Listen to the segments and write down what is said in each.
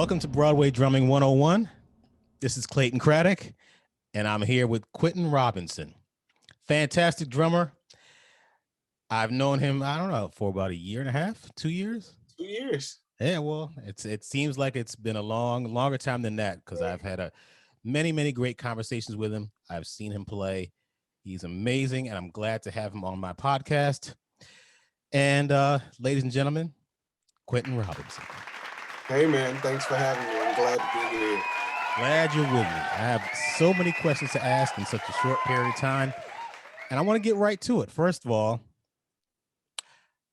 Welcome to Broadway Drumming 101. This is Clayton Craddock, and I'm here with Quentin Robinson. Fantastic drummer. I've known him, I don't know, for about a year and a half, 2 years? 2 years. Yeah, well, it seems like it's been a longer time than that because I've had many great conversations with him. I've seen him play. He's amazing, and I'm glad to have him on my podcast. And ladies and gentlemen, Quentin Robinson. Hey, man, thanks for having me. I'm glad to be here. Glad you're with me. I have so many questions to ask in such a short period of time, and I want to get right to it. First of all,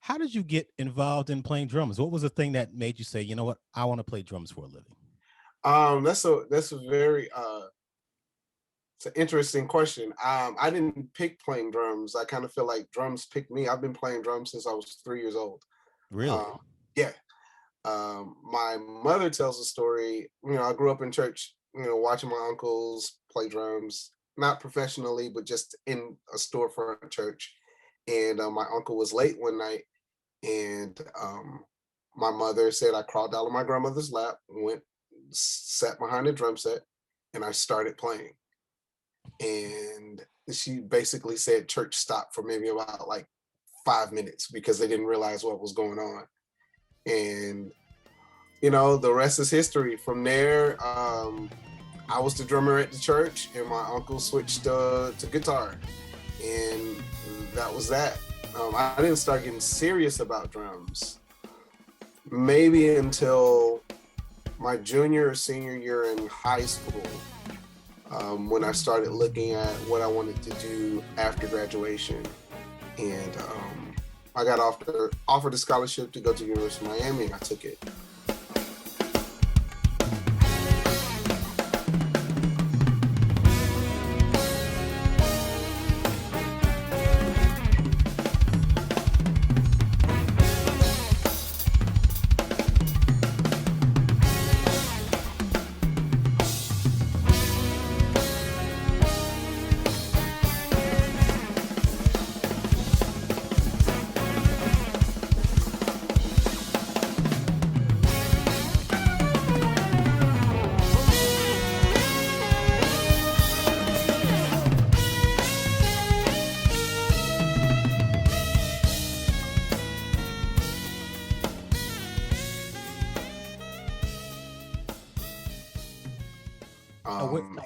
how did you get involved in playing drums? What was the thing that made you say, you know what, I want to play drums for a living? That's a very it's an interesting question. I didn't pick playing drums. I kind of feel like drums picked me. I've been playing drums since I was 3 years old. Really? Yeah. My mother tells a story. I grew up in church, watching my uncles play drums, not professionally, but just in a storefront church. And my uncle was late one night, and my mother said I crawled out of my grandmother's lap, sat behind a drum set, and I started playing. And she basically said church stopped for maybe about like 5 minutes because they didn't realize what was going on. And the rest is history. From there, I was the drummer at the church, and my uncle switched to guitar, and that was that. I didn't start getting serious about drums maybe until my junior or senior year in high school, when I started looking at what I wanted to do after graduation. And I got offered a scholarship to go to the University of Miami, and I took it.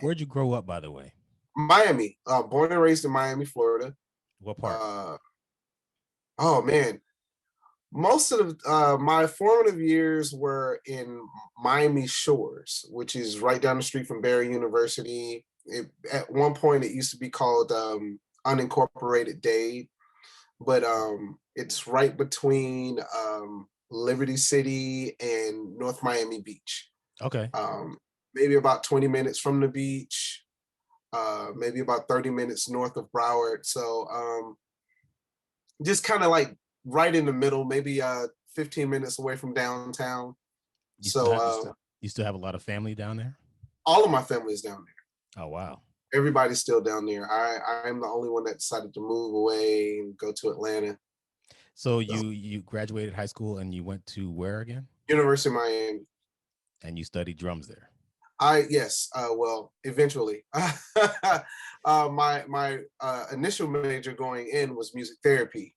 Where'd you grow up, by the way? Miami. Born and raised in Miami, Florida. What part? Oh man, most of my formative years were in Miami Shores, which is right down the street from Barry University. At one point, it used to be called unincorporated Dade, but it's right between Liberty City and North Miami Beach. Okay. Maybe about 20 minutes from the beach, maybe about 30 minutes north of Broward. So just kind of like right in the middle, maybe 15 minutes away from downtown. You still have a lot of family down there? All of my family is down there. Oh, wow. Everybody's still down there. I'm the only one that decided to move away and go to Atlanta. So you graduated high school and you went to where again? University of Miami. And you studied drums there? Yes. Well, eventually. My initial major going in was music therapy,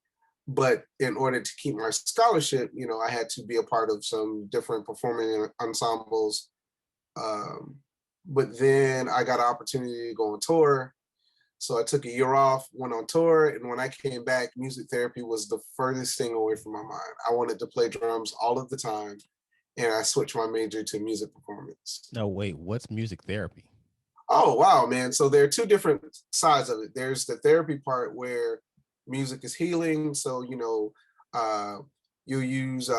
but in order to keep my scholarship, I had to be a part of some different performing ensembles. But then I got an opportunity to go on tour. So I took a year off, went on tour, and when I came back, music therapy was the furthest thing away from my mind. I wanted to play drums all of the time. And I switched my major to music performance. No, wait, what's music therapy? Oh, wow, man. So there are two different sides of it. There's the therapy part where music is healing. So, you'll use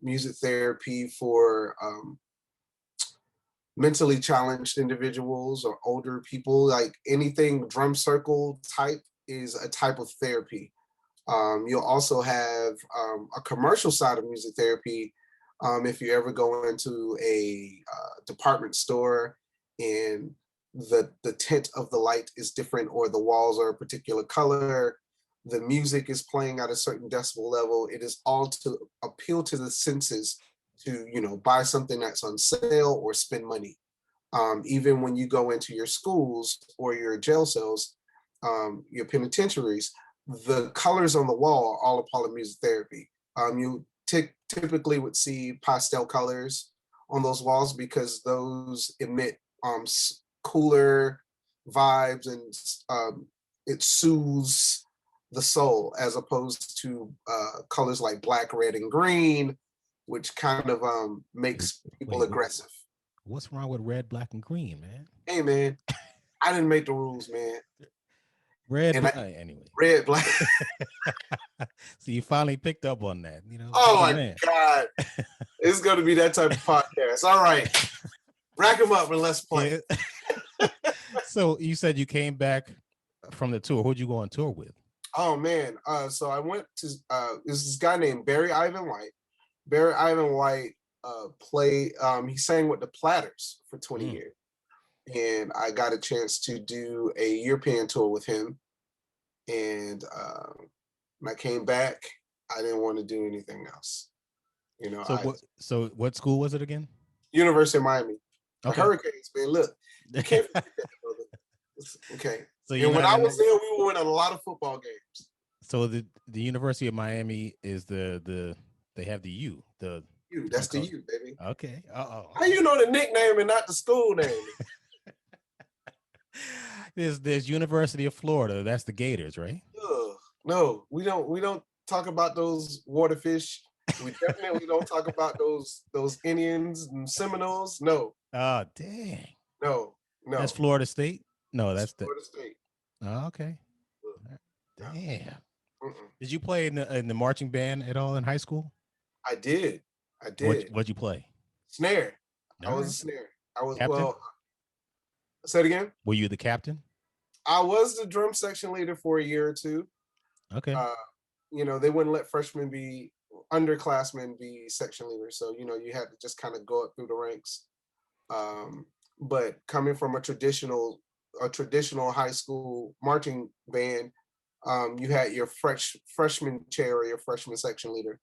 music therapy for mentally challenged individuals or older people. Like anything drum circle type is a type of therapy. You'll also have a commercial side of music therapy. If you ever go into a department store and the tint of the light is different, or the walls are a particular color, the music is playing at a certain decibel level, it is all to appeal to the senses to, buy something that's on sale or spend money. Even when you go into your schools or your jail cells, your penitentiaries, the colors on the wall are all a part of music therapy. You typically would see pastel colors on those walls because those emit cooler vibes, and it soothes the soul, as opposed to colors like black, red, and green, which kind of makes people Wait, aggressive. what's wrong with red, black, and green, man? Hey man, I didn't make the rules, man. Red, And anyway. red, black. So you finally picked up on that. Oh You're the my man. God. It's going to be that type of podcast. All right. Rack them up and let's play. Yeah. So you said you came back from the tour. Who'd you go on tour with? Oh man. So I went to this guy named Barry Ivan White. Barry Ivan White he sang with the Platters for 20 years. And I got a chance to do a European tour with him. And when I came back, I didn't want to do anything else. So what school was it again? University of Miami. The Okay. Hurricanes, man. Look, you can't forget that, brother. Okay. So and when I was there, we were winning a lot of football games. So the University of Miami is they have the U. That's the U, baby. Okay. How you know the nickname and not the school name? There's University of Florida. That's the Gators, right? No, we don't talk about those waterfish. We definitely don't talk about those Indians and Seminoles. No. Oh, dang. No. That's Florida State? No, that's Florida State. Oh, okay. Damn. Did you play in the marching band at all in high school? I did. What'd you play? Snare. I was a snare. I was captain? Say it again. Were you the captain? I was the drum section leader for a year or two. Okay. They wouldn't let underclassmen be section leaders. So, you had to just kind of go up through the ranks. But coming from a traditional high school marching band, you had your freshman chair or your freshman section leader.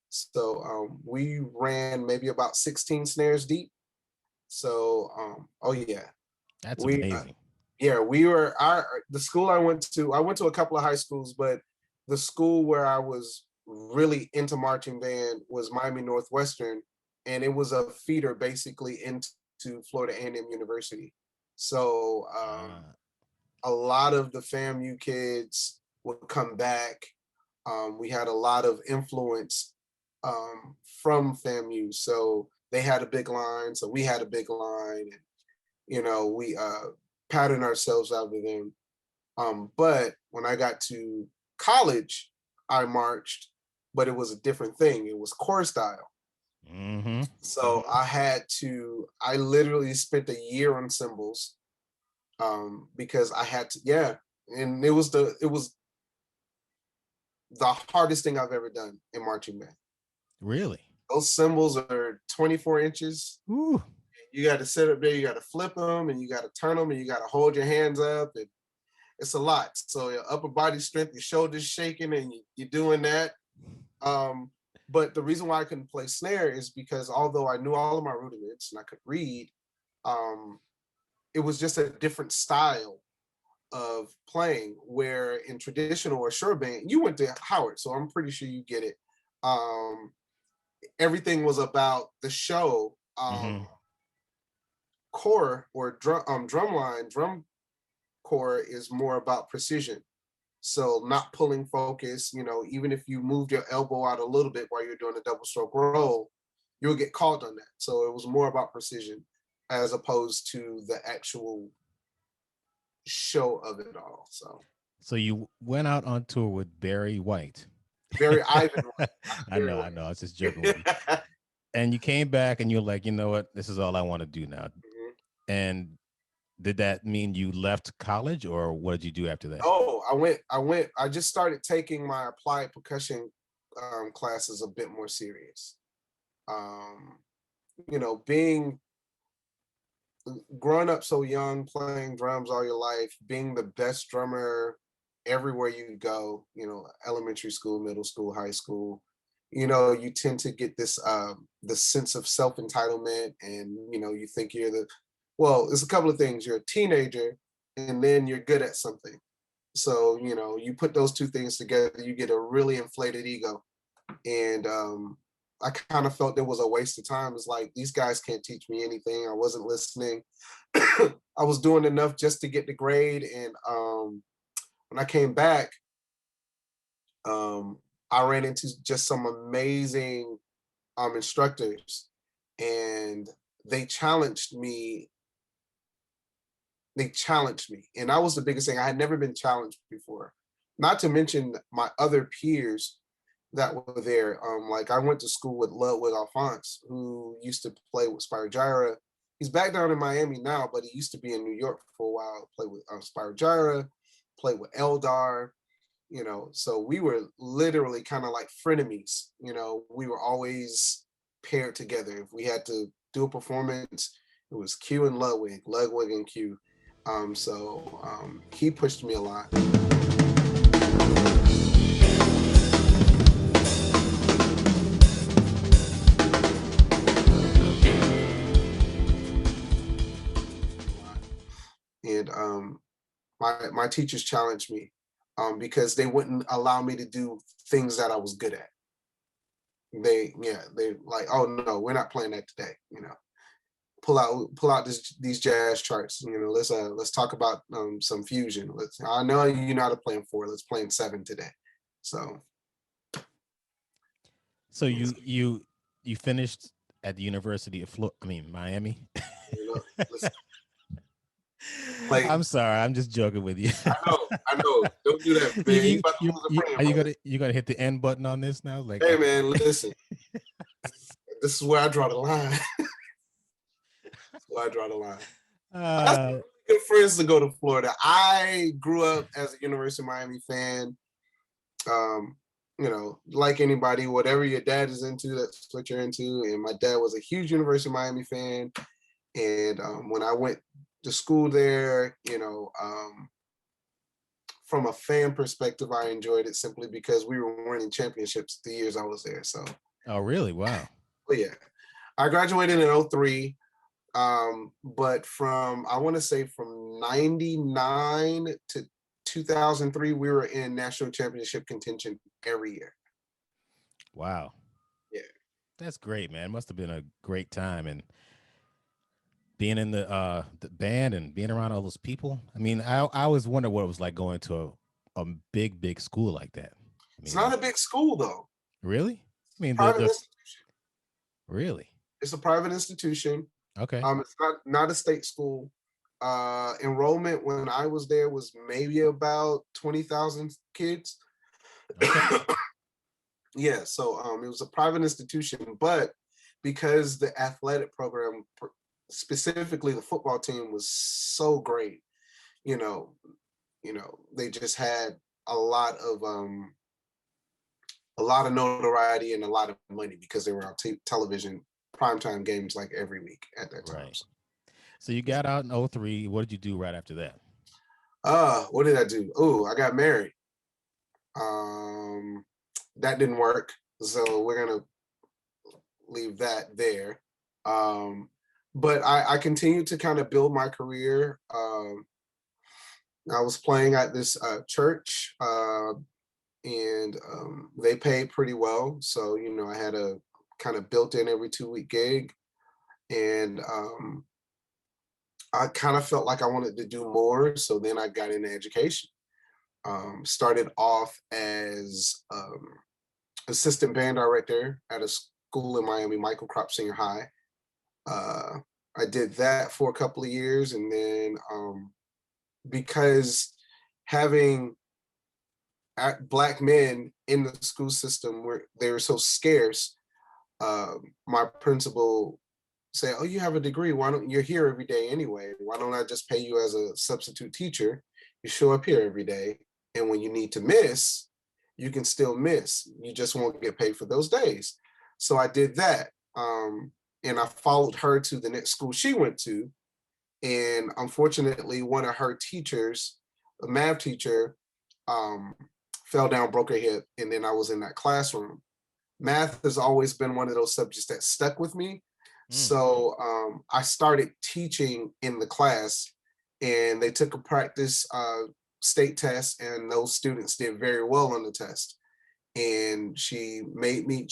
So we ran maybe about 16 snares deep. So, oh yeah. That's amazing. We were the school I went to a couple of high schools, but the school where I was really into marching band was Miami Northwestern, and it was a feeder basically into Florida A&M University. So a lot of the FAMU kids would come back. We had a lot of influence from FAMU, so they had a big line, so we had a big line, and we patterned ourselves after them. But when I got to college, I marched, but it was a different thing. It was corps style. Mm-hmm. So I literally spent a year on cymbals, because I had to, and it was the hardest thing I've ever done in marching band. Really? Those cymbals are 24 inches. Ooh. You got to sit up there, you got to flip them, and you got to turn them, and you got to hold your hands up, and it's a lot. So your upper body strength, your shoulders shaking, and you're doing that. But the reason why I couldn't play snare is because although I knew all of my rudiments and I could read, it was just a different style of playing, where in traditional or sure band, you went to Howard, so I'm pretty sure you get it. Everything was about the show. Core or drum core is more about precision. So not pulling focus, even if you moved your elbow out a little bit while you're doing a double stroke roll, you'll get called on that. So it was more about precision as opposed to the actual show of it all. So you went out on tour with Barry White. Barry Ivan White. I know. I was just joking with you. And you came back and you're like, you know what? This is all I want to do now. Mm-hmm. And did that mean you left college, or what did you do after that? Oh, I just started taking my applied percussion classes a bit more serious. Growing up so young, playing drums all your life, being the best drummer everywhere you go, elementary school, middle school, high school, you tend to get this sense of self-entitlement, and you think you're it's a couple of things. You're a teenager, and then you're good at something. So, you put those two things together, you get a really inflated ego. And I kind of felt there was a waste of time. It's like, these guys can't teach me anything. I wasn't listening. I was doing enough just to get the grade. And when I came back, I ran into just some amazing instructors, and they challenged me. And that was the biggest thing. I had never been challenged before, not to mention my other peers that were there. Like, I went to school with Ludwig Alphonse, who used to play with Spyro Gyra. He's back down in Miami now, but he used to be in New York for a while. Played with Spyro Gyra, played with Eldar. So we were literally kind of like frenemies. We were always paired together. If we had to do a performance, it was Q and Ludwig and Q. He pushed me a lot. And my teachers challenged me because they wouldn't allow me to do things that I was good at. They like, oh no, we're not playing that today. Pull out these jazz charts. Let's talk about some fusion. I know you know how to play in 4. Let's play in 7 today. So you finished at the University of Miami. listen, like, I'm sorry, I'm just joking with you. I know. Don't do that, man. You gonna hit the end button on this now? Like, hey, man, listen. This is where I draw the line. I draw the line. That's good friends to go to Florida. I grew up as a University of Miami fan. Like anybody, whatever your dad is into, that's what you're into. And my dad was a huge University of Miami fan. And when I went to school there, from a fan perspective, I enjoyed it simply because we were winning championships the years I was there. So. Oh, really? Wow. But yeah, I graduated in 2003. But I want to say from 99 to 2003, we were in national championship contention every year. Wow. Yeah. That's great, man. Must have been a great time, and being in the band and being around all those people. I mean, I always wonder what it was like going to a big school like that. It's not a big school though. Really? I mean, private institution. Really? It's a private institution. Okay. It's not a state school. Enrollment when I was there was maybe about 20,000 kids. Okay. Yeah, so it was a private institution, but because the athletic program, specifically the football team, was so great, they just had a lot of notoriety and a lot of money because they were on television primetime games like every week at that time. Right. So you got out in 2003. What did you do right after that? What did I do? Oh, I got married. That didn't work. So we're going to leave that there. But I continued to kind of build my career. I was playing at this church, and they paid pretty well. So, I had a kind of built in every 2-week gig. And I kind of felt like I wanted to do more. So then I got into education. Started off as assistant band director at a school in Miami, Michael Crop Senior High. I did that for a couple of years. And then because having Black men in the school system, they were so scarce, my principal said, oh, you have a degree. You're here every day anyway. Why don't I just pay you as a substitute teacher? You show up here every day. And when you need to miss, you can still miss. You just won't get paid for those days. So I did that. And I followed her to the next school she went to. And unfortunately, one of her teachers, a math teacher, fell down, broke her hip. And then I was in that classroom. math has always been one of those subjects that stuck with me. Mm. So I started teaching in the class, and they took a practice state test, and those students did very well on the test. And she made me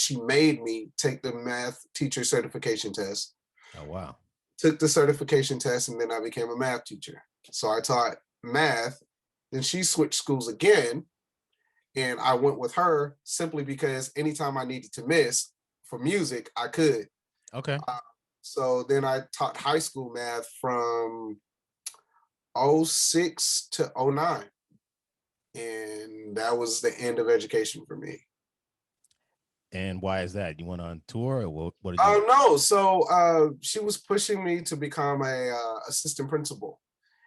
take the math teacher certification test, Oh wow. took the certification test, and then I became a math teacher. So I taught math. Then she switched schools again, and I went with her simply because anytime I needed to miss for music, I could. Okay. Uh, so then I taught high school math from '06 to '09, and that was the end of education for me. And why is that? You went on tour, or what did you? Oh no! So she was pushing me to become a assistant principal,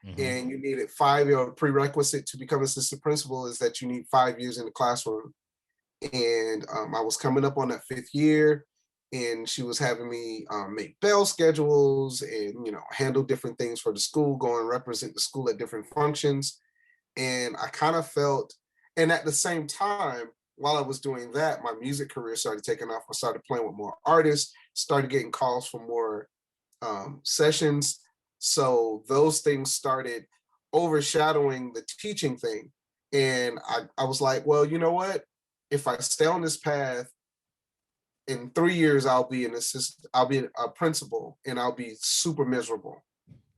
Hmm. and you needed 5 year prerequisite to become assistant principal is that you need 5 years in the classroom. And I was coming up on that 5th year, and she was having me make bell schedules and handle different things for the school, go and represent the school at different functions. And I kind of felt, and at the same time, while I was doing that, my music career started taking off. I started playing with more artists, started getting calls for more sessions. So those things started overshadowing the teaching thing. And I was like, well, you know what? If I stay on this path, in 3 years, I'll be an assistant, I'll be a principal, and I'll be super miserable.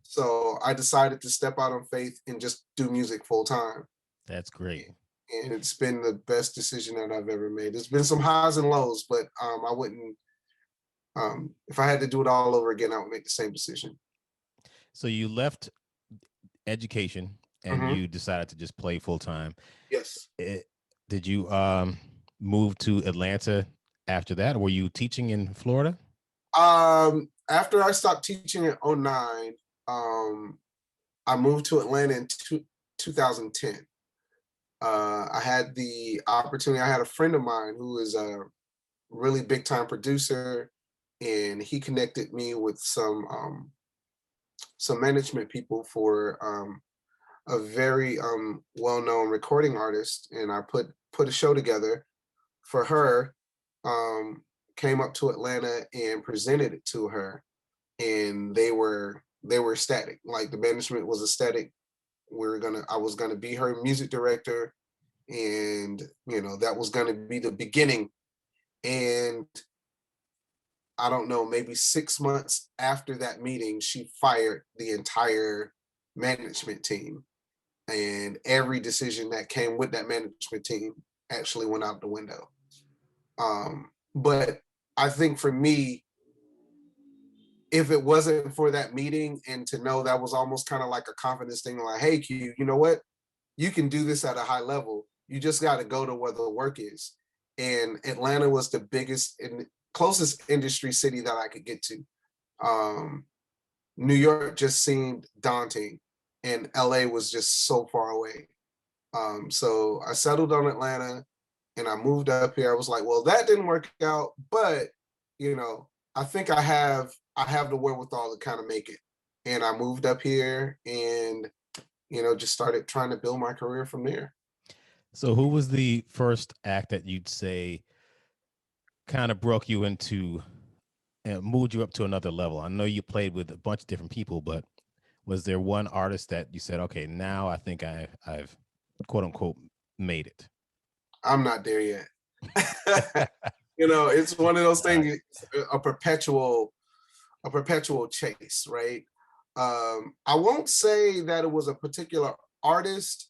So I decided to step out on faith and just do music full time. That's great. And it's been the best decision that I've ever made. There's been some highs and lows, but I wouldn't, if I had to do it all over again, I would make the same decision. So you left education and Hmm. you decided to just play full time. Yes. Did you move to Atlanta after that, or were you teaching in Florida? After I stopped teaching in '09, I moved to Atlanta in 2010. I had the opportunity. I had a friend of mine who is a really big time producer, and he connected me with some management people for a very well known recording artist, and I put a show together for her. Um, Came up to Atlanta and presented it to her, and they were ecstatic. Like the management was ecstatic. I was gonna be her music director, and that was gonna be the beginning. And I don't know, maybe 6 months after that meeting, she fired the entire management team, and every decision that came with that management team actually went out the window. But I think for me, if it wasn't for that meeting and to know that was almost kind of like a confidence thing, like, hey, Q, you know what? You can do this at a high level. You just got to go to where the work is. And Atlanta was the biggest and closest industry city that I could get to. Um, New York just seemed daunting, and LA was just so far away. So I settled on Atlanta, and I moved up here. I was like, well, that didn't work out, but I think I have the wherewithal to kind of make it. And I moved up here, and just started trying to build my career from there. So who was the first act that you'd say kind of broke you into and moved you up to another level? I know you played with a bunch of different people, but was there one artist that you said, okay, now I think I've quote unquote made it? I'm not there yet. It's one of those Right. things, a perpetual chase, right? I won't say that it was a particular artist,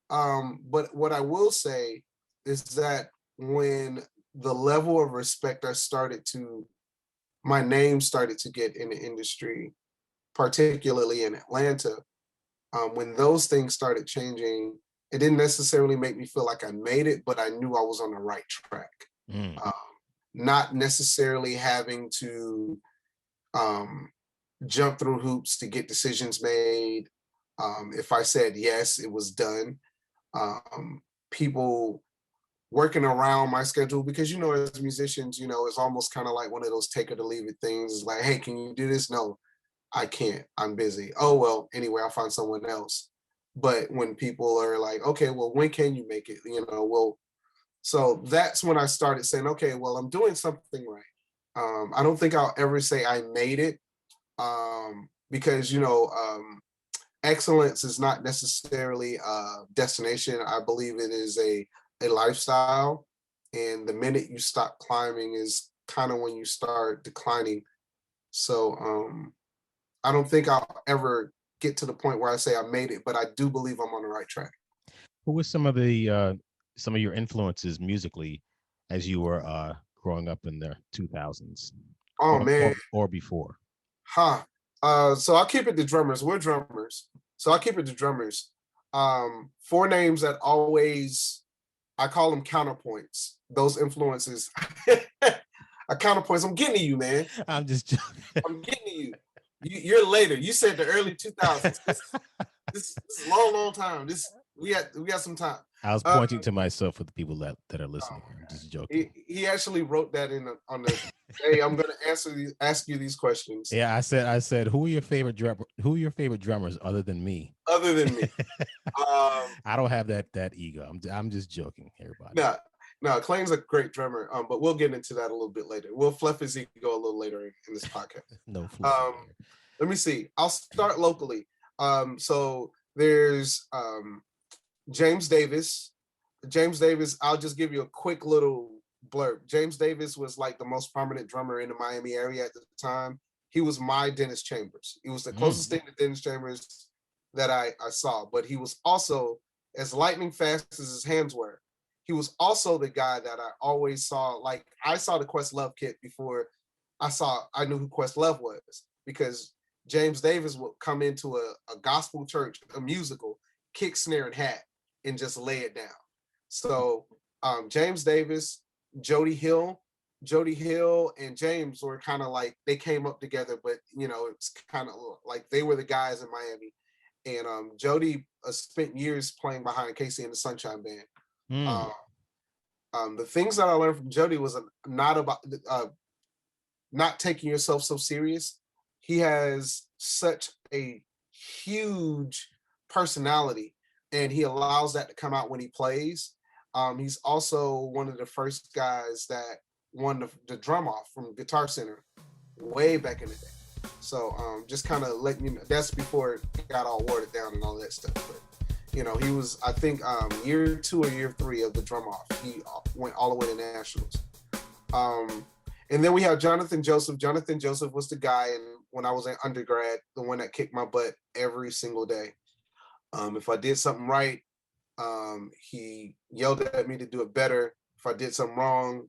but what I will say is that when the level of respect my name started to get in the industry, particularly in Atlanta, when those things started changing, it didn't necessarily make me feel like I made it, but I knew I was on the right track. Mm. Um, Not necessarily having to um, jump through hoops to get decisions made. If I said yes, it was done. People working around my schedule because as musicians, it's almost kind of like one of those take it or leave it things. It's like, hey, can you do this? No, I can't. I'm busy. Oh well, anyway, I'll find someone else. But when people are like, okay, well, when can you make it? We'll So that's when I started saying, okay, well, I'm doing something right. I don't think I'll ever say I made it, because excellence is not necessarily a destination. I believe it is a lifestyle, and the minute you stop climbing is kind of when you start declining. So I don't think I'll ever get to the point where I say I made it, but I do believe I'm on the right track. Who was some of your influences musically as you were growing up in the 2000s Oh man, or before? huh? So I'll keep it to drummers. We're drummers, so I'll keep it to drummers. Four names that always, I call them counterpoints. Those influences are counterpoints. I'm getting to you, man. I'm just joking. I'm getting to you. You're later. You said the early 2000s. This is a long, long time. We got some time. I was pointing to myself for the people that are listening. I'm just joking. He actually wrote that on the. Hey, I'm gonna ask you these questions. Yeah, I said, who are your favorite drummers other than me? Other than me, I don't have that ego. I'm just joking, everybody. No, Clayton's a great drummer. But we'll get into that a little bit later. We'll fluff his ego a little later in this podcast. No fluff. Let me see. I'll start locally. So there's James Davis. James Davis, I'll just give you a quick little blurb. James Davis was like the most prominent drummer in the Miami area at the time. He was my Dennis Chambers. He was the closest thing to Dennis Chambers that I saw, but he was also as lightning fast as his hands were. He was also the guy that I always saw. Like, I saw the Questlove kit before I knew who Questlove was, because James Davis would come into a gospel church, a musical, kick, snare, and hat, and just lay it down. So James Davis, Jody Hill and James were kind of like, they came up together, but it's kind of like they were the guys in Miami. And Jody spent years playing behind Casey and the Sunshine Band. The things that I learned from Jody was not about not taking yourself so serious. He has such a huge personality, and he allows that to come out when he plays. He's also one of the first guys that won the drum off from Guitar Center way back in the day. So just kind of letting you know, that's before it got all watered down and all that stuff. But he was, I think, year 2 or year 3 of the drum off. He went all the way to nationals. And then we have Jonathan Joseph. Jonathan Joseph was the guy, and when I was in undergrad, the one that kicked my butt every single day. If I did something right, he yelled at me to do it better. If I did something wrong,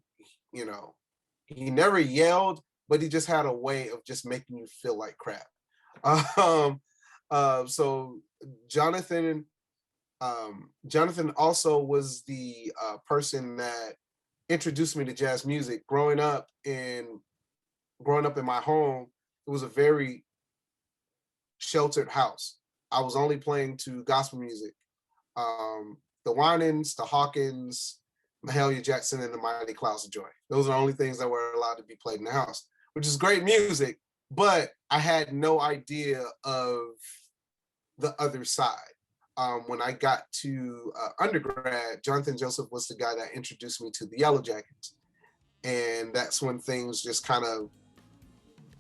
he never yelled, but he just had a way of just making you feel like crap. So Jonathan also was the person that introduced me to jazz music. Growing up in my home, it was a very sheltered house. I was only playing to gospel music. The Winans, the Hawkins, Mahalia Jackson, and the Mighty Clouds of Joy. Those are the only things that were allowed to be played in the house, which is great music, but I had no idea of the other side. When I got to undergrad, Jonathan Joseph was the guy that introduced me to the Yellow Jackets. And that's when things just kind of,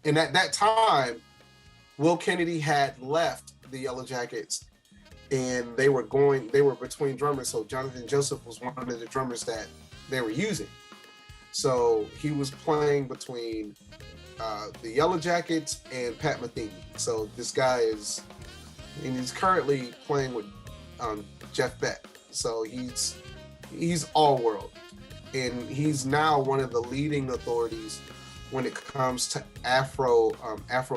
and at that time, Will Kennedy had left the Yellow Jackets, and they were between drummers. So Jonathan Joseph was one of the drummers that they were using. So he was playing between the Yellow Jackets and Pat Metheny. So this guy he's currently playing with Jeff Beck. So he's all world, and he's now one of the leading authorities when it comes to Afro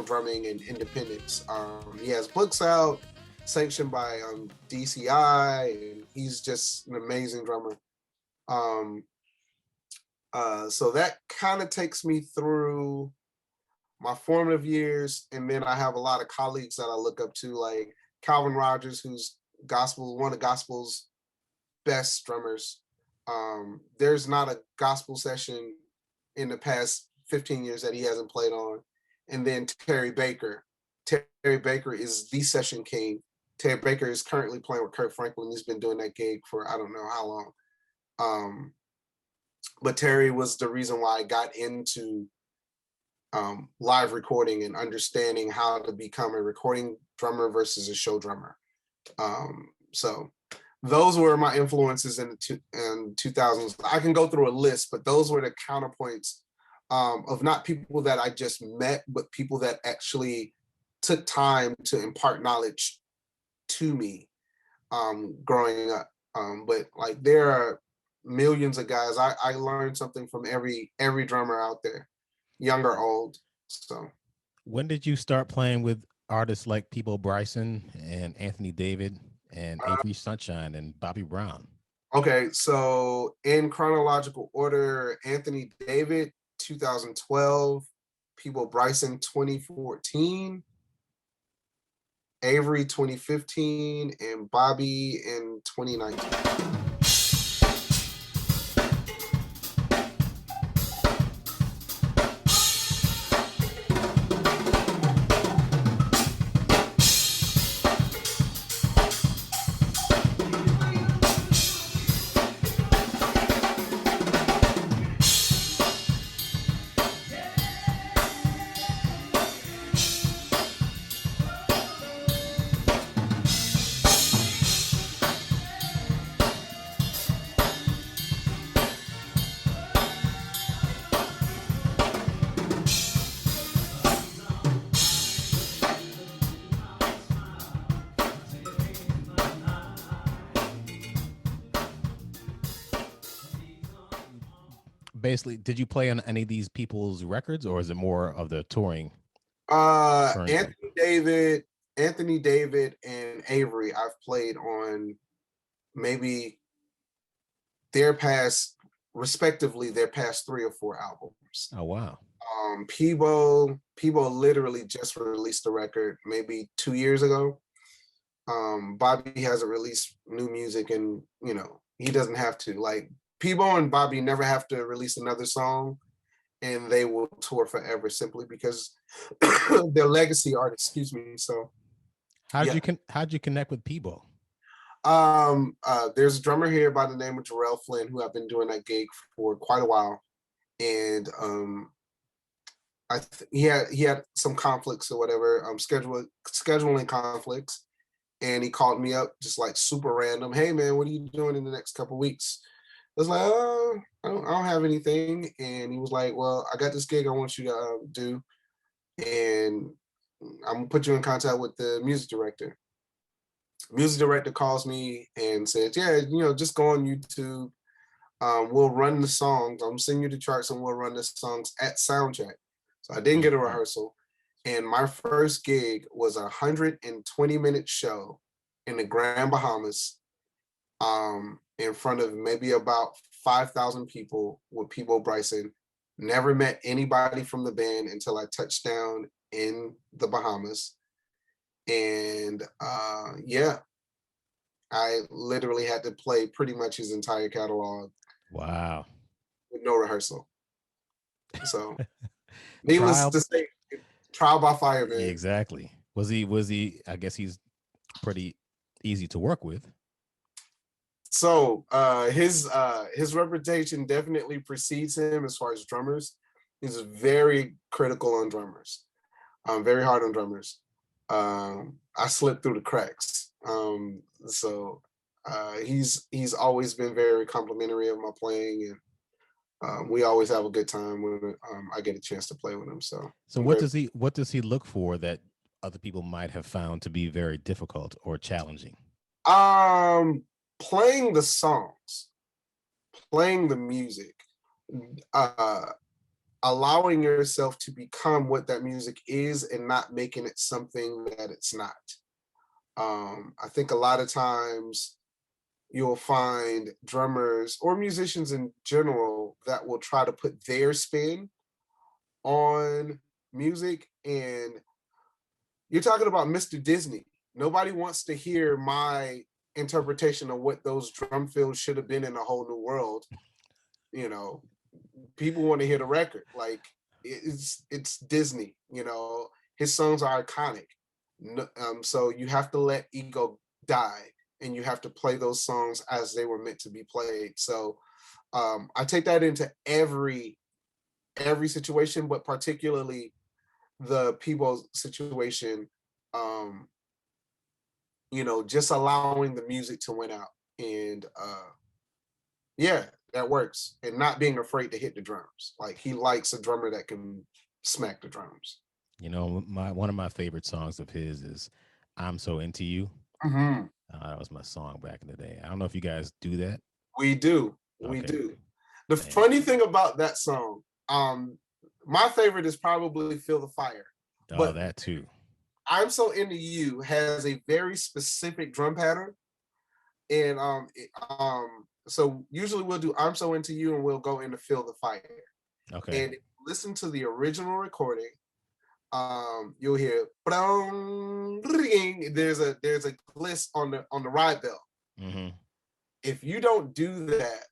drumming and independence. He has books out sanctioned by DCI, and he's just an amazing drummer. So that kind of takes me through my formative years, and then I have a lot of colleagues that I look up to, like Calvin Rogers, who's one of gospel's best drummers. There's not a gospel session in the past 15 years that he hasn't played on. And then Terry Baker. Terry Baker is the session king. Terry Baker is currently playing with Kurt Franklin. He's been doing that gig for I don't know how long. but Terry was the reason why I got into live recording and understanding how to become a recording drummer versus a show drummer. So those were my influences in the 2000s. I can go through a list, but those were the counterpoints of not people that I just met, but people that actually took time to impart knowledge to me growing up. But like there are millions of guys. I learned something from every drummer out there, young or old. So When did you start playing with artists like Peabo Bryson and Anthony David and Avery Sunshine and Bobby Brown? okay, so in chronological order, Anthony David 2012, Peabo Bryson 2014, Avery 2015, and Bobby in 2019. Basically, did you play on any of these people's records, or is it more of the touring? Anthony David, and Avery, I've played on maybe respectively, their past 3 or 4 albums. Oh wow! Peabo literally just released a record maybe 2 years ago. Bobby hasn't released new music, and he doesn't have to. Like Peabo and Bobby never have to release another song, and they will tour forever simply because they're legacy artists. Excuse me. So, how'd you connect with Peabo? There's a drummer here by the name of Jarrell Flynn who I've been doing that gig for quite a while, and he had some conflicts or whatever, scheduling conflicts, and he called me up just like super random. Hey man, what are you doing in the next couple of weeks? I was like, I don't have anything. And he was like, well, I got this gig I want you to do, and I'm gonna put you in contact with the music director. Music director calls me and says, yeah, just go on YouTube. We'll run the songs. I'm sending you the charts and we'll run the songs at soundcheck. So I didn't get a rehearsal. And my first gig was a 120-minute show in the Grand Bahamas, in front of maybe about 5,000 people with Peabo Bryson. Never met anybody from the band until I touched down in the Bahamas. And yeah, I literally had to play pretty much his entire catalog. Wow. With no rehearsal. So needless to say, trial by fire, man. Exactly. Was he, I guess he's pretty easy to work with. So his reputation definitely precedes him as far as drummers. He's very critical on drummers. Very hard on drummers. I slipped through the cracks. So he's always been very complimentary of my playing, and we always have a good time when I get a chance to play with him. So what does he look for that other people might have found to be very difficult or challenging? Playing the songs, playing the music, allowing yourself to become what that music is and not making it something that it's not. I think a lot of times you'll find drummers or musicians in general that will try to put their spin on music, and you're talking about Mr. Disney. Nobody wants to hear my interpretation of what those drum fills should have been in a whole new world. People want to hear the record. Like it's Disney. His songs are iconic. So you have to let ego die, and you have to play those songs as they were meant to be played. So I take that into every situation, but particularly the people situation. Um, just allowing the music to win out, and yeah, that works, and not being afraid to hit the drums. Like, he likes a drummer that can smack the drums. My one of my favorite songs of his is "I'm So Into You." Hmm. That was my song back in the day. I don't know if you guys do that. We do, we Okay, do. The man. funny thing about that song, my favorite is probably "Feel the Fire," Oh, but that too. "I'm So Into You" has a very specific drum pattern, and so usually we'll do "I'm So Into You" and we'll go into "Feel the Fire." Okay. And if you listen to the original recording, you'll hear there's a gliss on the ride bell. Hmm. If you don't do that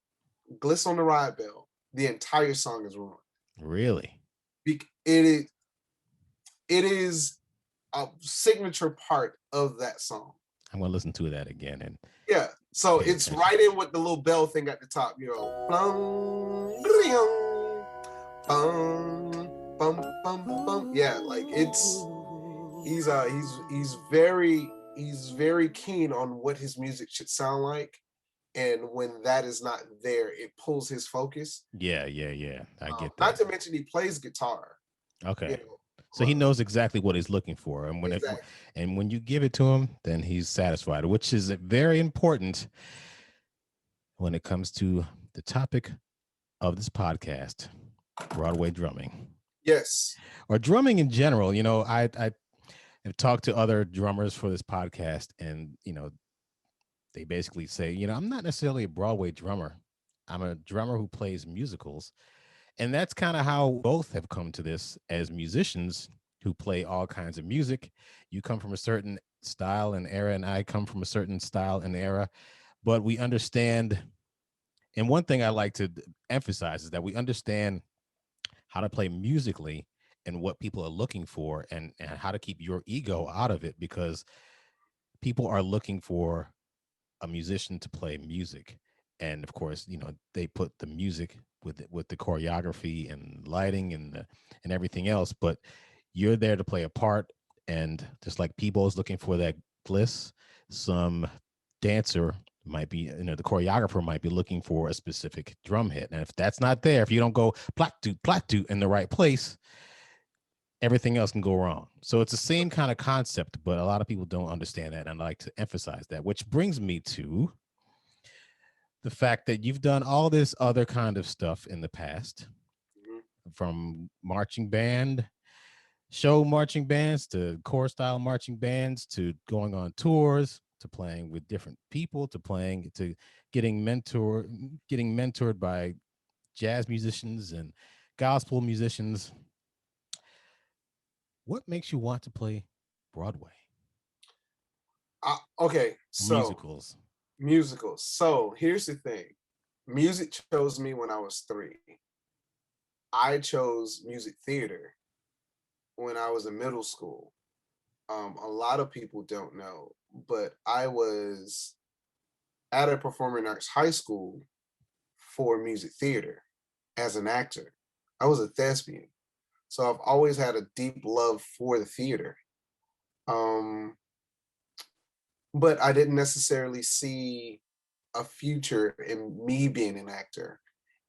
gliss on the ride bell, the entire song is ruined. Really? It is a signature part of that song. I'm gonna listen to that again and Yeah, so pay it's attention. right in with the little bell thing at the top. Bum, bum, bum, bum. Yeah, like he's very keen on what his music should sound like, and when that is not there, it pulls his focus. Yeah, yeah, yeah. I get Not that. to mention he plays guitar. You Okay. know, So he knows exactly what he's looking for, exactly. and when you give it to him, then he's satisfied, which is very important when it comes to the topic of this podcast, Broadway drumming Yes. or drumming in general. I have talked to other drummers for this podcast, and they basically say, I'm not necessarily a Broadway drummer. I'm a drummer who plays musicals. And that's kind of how both have come to this as musicians who play all kinds of music. You come from a certain style and era, and I come from a certain style and era. But we understand, and one thing I like to emphasize is that we understand how to play musically and what people are looking for, and how to keep your ego out of it, because people are looking for a musician to play music. And of course, they put the music with the choreography and lighting and everything else, but you're there to play a part. And just like Peebo's looking for that bliss, some dancer might be, the choreographer might be looking for a specific drum hit. And if that's not there, if you don't go plat do in the right place, everything else can go wrong. So it's the same kind of concept, but a lot of people don't understand that. And I like to emphasize that, which brings me to the fact that you've done all this other kind of stuff in the past, Mhm. from marching band, show marching bands, to core style marching bands, to going on tours, to playing with different people, to getting mentored by jazz musicians and gospel musicians. What makes you want to play Broadway Okay, so musicals? musicals. So here's the thing. Music chose me when I was 3. I chose music theater when I was in middle school. A lot of people don't know, but I was at a performing arts high school for music theater as an actor. I was a thespian. So I've always had a deep love for the theater. Um, but I didn't necessarily see a future in me being an actor.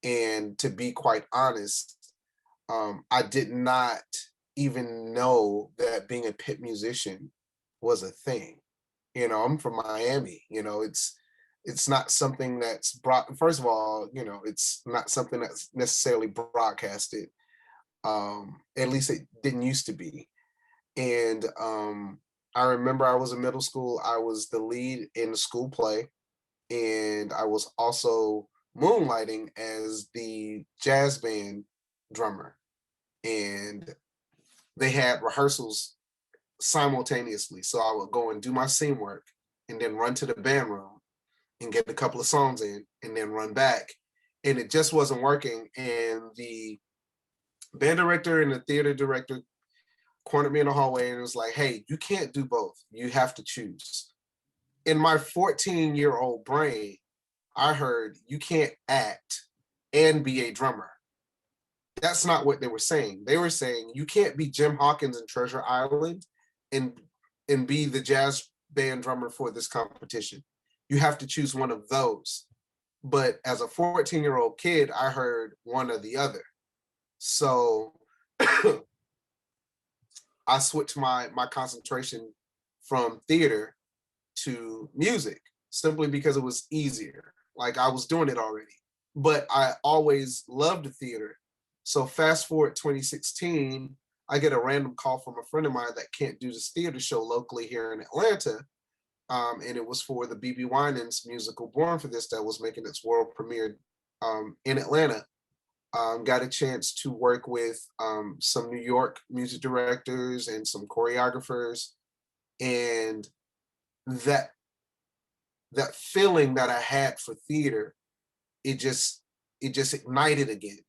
And to be quite honest, I did not even know that being a pit musician was a thing. I'm from Miami. It's not something that's brought. First of all, it's not something that's necessarily broadcasted. At least it didn't used to be. And I remember I was in middle school. I was the lead in the school play, and I was also moonlighting as the jazz band drummer. And they had rehearsals simultaneously. So I would go and do my scene work and then run to the band room and get a couple of songs in and then run back. And it just wasn't working. And the band director and the theater director cornered me in the hallway and was like, "Hey, you can't do both. You have to choose." In my 14-year-old brain, I heard, "You can't act and be a drummer. That's not what they were saying. They were saying you can't be Jim Hawkins in Treasure Island and be the jazz band drummer for this competition. You have to choose one of those. But as a 14-year-old kid, I heard one or the other. So I switched my concentration from theater to music simply because it was easier. Like I was doing it already, but I always loved the theater. So fast forward 2016, I get a random call from a friend of mine that can't do this theater show locally here in Atlanta. And it was for the B.B. Winans musical Born for This that was making its world premiere in Atlanta. Got a chance to work with some New York music directors and some choreographers, and that feeling that I had for theater, it just ignited again.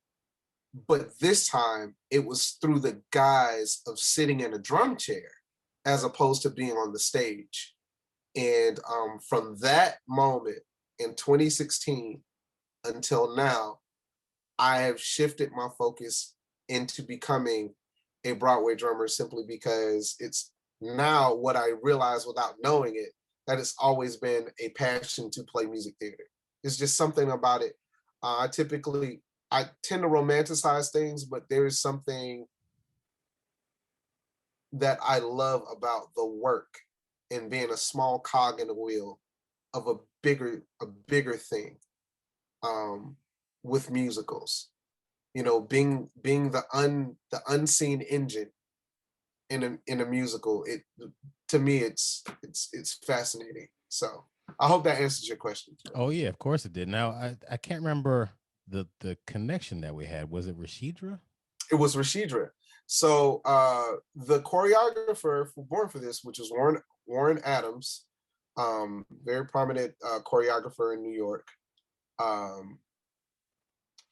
But this time it was through the guise of sitting in a drum chair as opposed to being on the stage. And from that moment in 2016 until now, I have shifted my focus into becoming a Broadway drummer simply because it's now what I realize without knowing it, that it's always been a passion to play music theater. It's just something about it. I tend to romanticize things, but there is something that I love about the work and being a small cog in the wheel of a bigger thing with musicals. You know, being the unseen engine in a musical. It to me it's fascinating. So I hope that answers your question. Oh yeah, of course it did. Now I can't remember the connection that we had. Was it Rashidra? It was Rashidra. So the choreographer for Born for This, which is Warren Adams, very prominent choreographer in New York.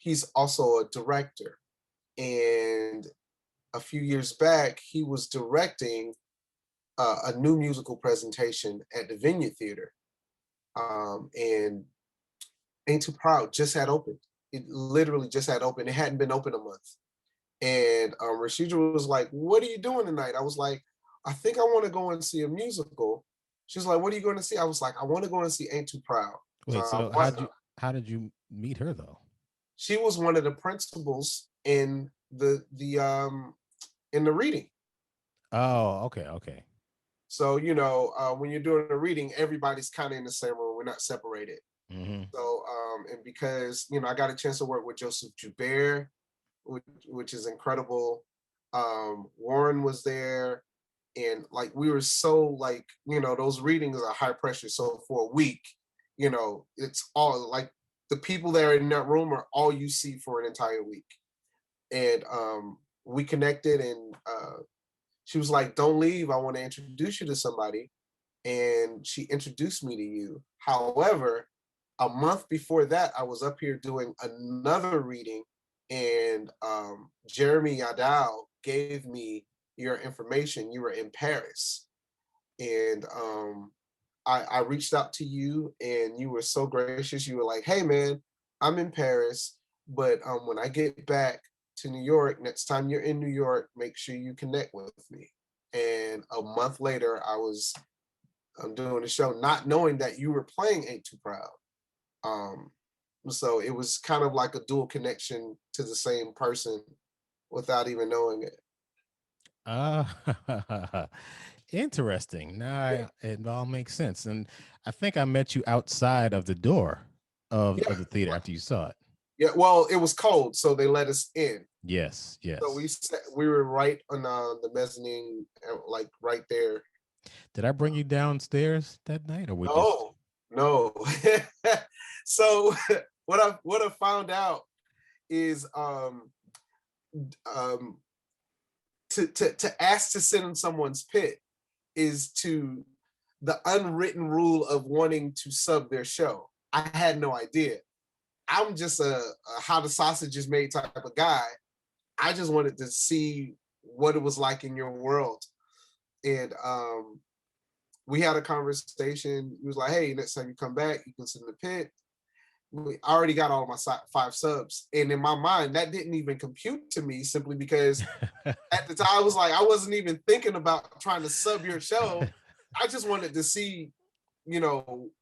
He's also a director, and a few years back he was directing a new musical presentation at the Vineyard Theater, and Ain't Too Proud just had opened. It literally just had opened. It hadn't been open a month. And Rashidra was like, "What are you doing tonight?" I was like, "I think I want to go and see a musical." She was like, "What are you going to see?" I was like, "I want to go and see Ain't Too Proud." Wait, so how did you meet her though? She was one of the principals in the reading. Oh, okay. So when you're doing a reading, everybody's kind of in the same room. We're not separated. Mm-hmm. So and because I got a chance to work with Joseph Joubert, which is incredible. Warren was there, and like we were so like those readings are high pressure. So for a week, it's all like the people that are in that room are all you see for an entire week. And we connected, and she was like, "Don't leave. I want to introduce you to somebody." And she introduced me to you. However, a month before that, I was up here doing another reading, and Jeremy Yadal gave me your information. You were in Paris, and I reached out to you, and you were so gracious. You were like, "Hey, man, I'm in Paris, but when I get back to New York, next time you're in New York, make sure you connect with me." And a month later, I'm doing the show, not knowing that you were playing Ain't Too Proud. So it was kind of like a dual connection to the same person without even knowing it. Uh Interesting. Now it all makes sense. And I think I met you outside of the door Yeah, of the theater after you saw it. yeah. Well, it was cold, so they let us in. Yes, So we were right on the mezzanine, like right there. Did I bring you downstairs that night, or we just? No, no. So what I found out is um to ask to sit in someone's pit is to the unwritten rule of wanting to sub their show. I had no idea. I'm just a how the sausage is made type of guy. I just wanted to see what it was like in your world. And we had a conversation. He was like, "Hey, next time you come back, you can sit in the pit." I already got all my 5 subs, and in my mind, that didn't even compute to me simply because at the time I was like, I wasn't even thinking about trying to sub your show. I just wanted to see,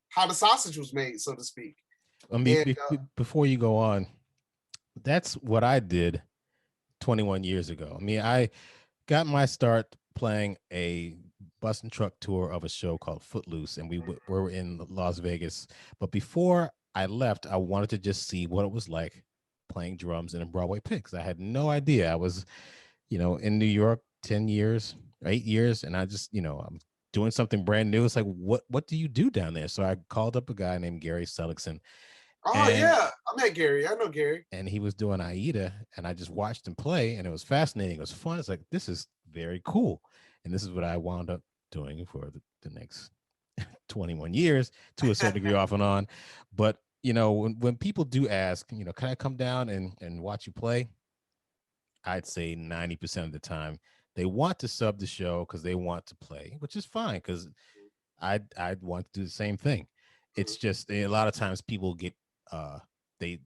how the sausage was made, so to speak. I mean, And before you go on, that's what I did 21 years ago. I mean, I got my start playing a bus and truck tour of a show called Footloose, and we were in Las Vegas. But before I left, I wanted to just see what it was like playing drums in a Broadway pit, because I had no idea. I was, in New York 10 years, 8 years, and I just, I'm doing something brand new. It's like, what do you do down there? So I called up a guy named Gary Seligson, oh and yeah, I met Gary. I know Gary. he was doing Aida, and I just watched him play, and it was fascinating. It was fun. It's like, this is very cool, and this is what I wound up doing for the next 21 years to a certain degree, off and on. But when people do ask, can I come down and watch you play? I'd say 90% of the time they want to sub the show because they want to play, which is fine, because I'd want to do the same thing. It's just a lot of times people get they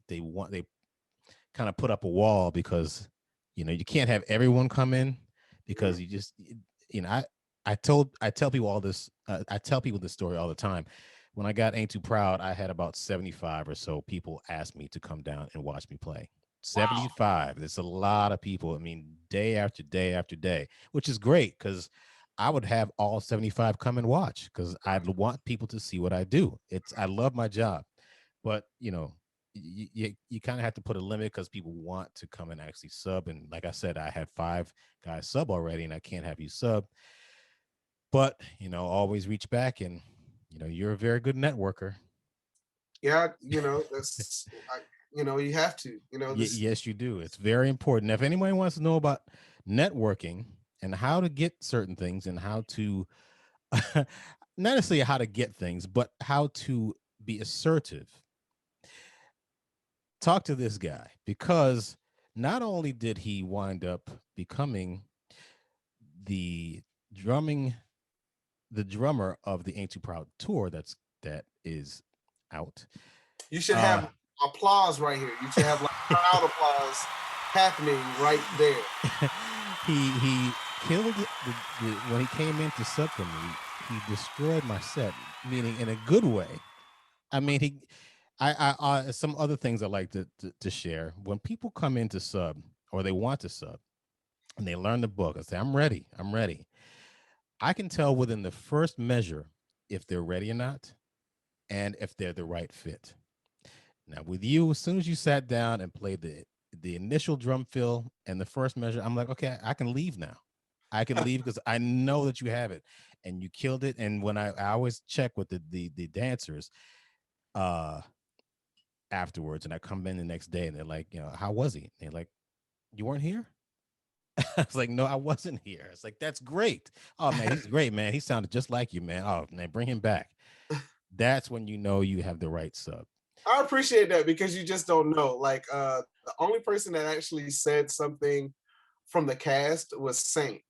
kind of put up a wall because you can't have everyone come in, because you just I tell people all this. I tell people this story all the time. When I got Ain't Too Proud, I had about 75 or so people ask me to come down and watch me play. Wow. 75. There's a lot of people. I mean, day after day after day, which is great, because I would have all 75 come and watch, because I'd want people to see what I do. I love my job, but you kind of have to put a limit, because people want to come and actually sub. And like I said, I had 5 guys sub already, and I can't have you sub. But always reach back, and you're a very good networker. Yeah, that's you have to, this. Yes, you do. It's very important. If anybody wants to know about networking and how to get certain things, and how to not necessarily how to get things, but how to be assertive, talk to this guy, because not only did he wind up becoming the drumming the drummer of the Ain't Too Proud tour that is out. You should Uh have applause right here. You should have like crowd applause happening right there. he killed when he came in to sub for me. He destroyed my set, meaning in a good way. I mean, some other things I like to share. When people come in to sub, or they want to sub, and they learn the book, I say, I'm ready. I'm ready. I can tell within the first measure if they're ready or not, and if they're the right fit. Now, with you, as soon as you sat down and played the initial drum fill and the first measure, I'm like, okay, I can leave now. I can leave, because I know that you have it, and you killed it. And when I always check with the dancers uh afterwards, and I come in the next day, and they're like, how was he? And they're like, you weren't here? I was like, no, I wasn't here. It's like, that's great. Oh man, he's great, man. He sounded just like you, man. Oh man, bring him back. That's when you know you have the right sub. I appreciate that because you just don't know. Like the only person that actually said something from the cast was Saint.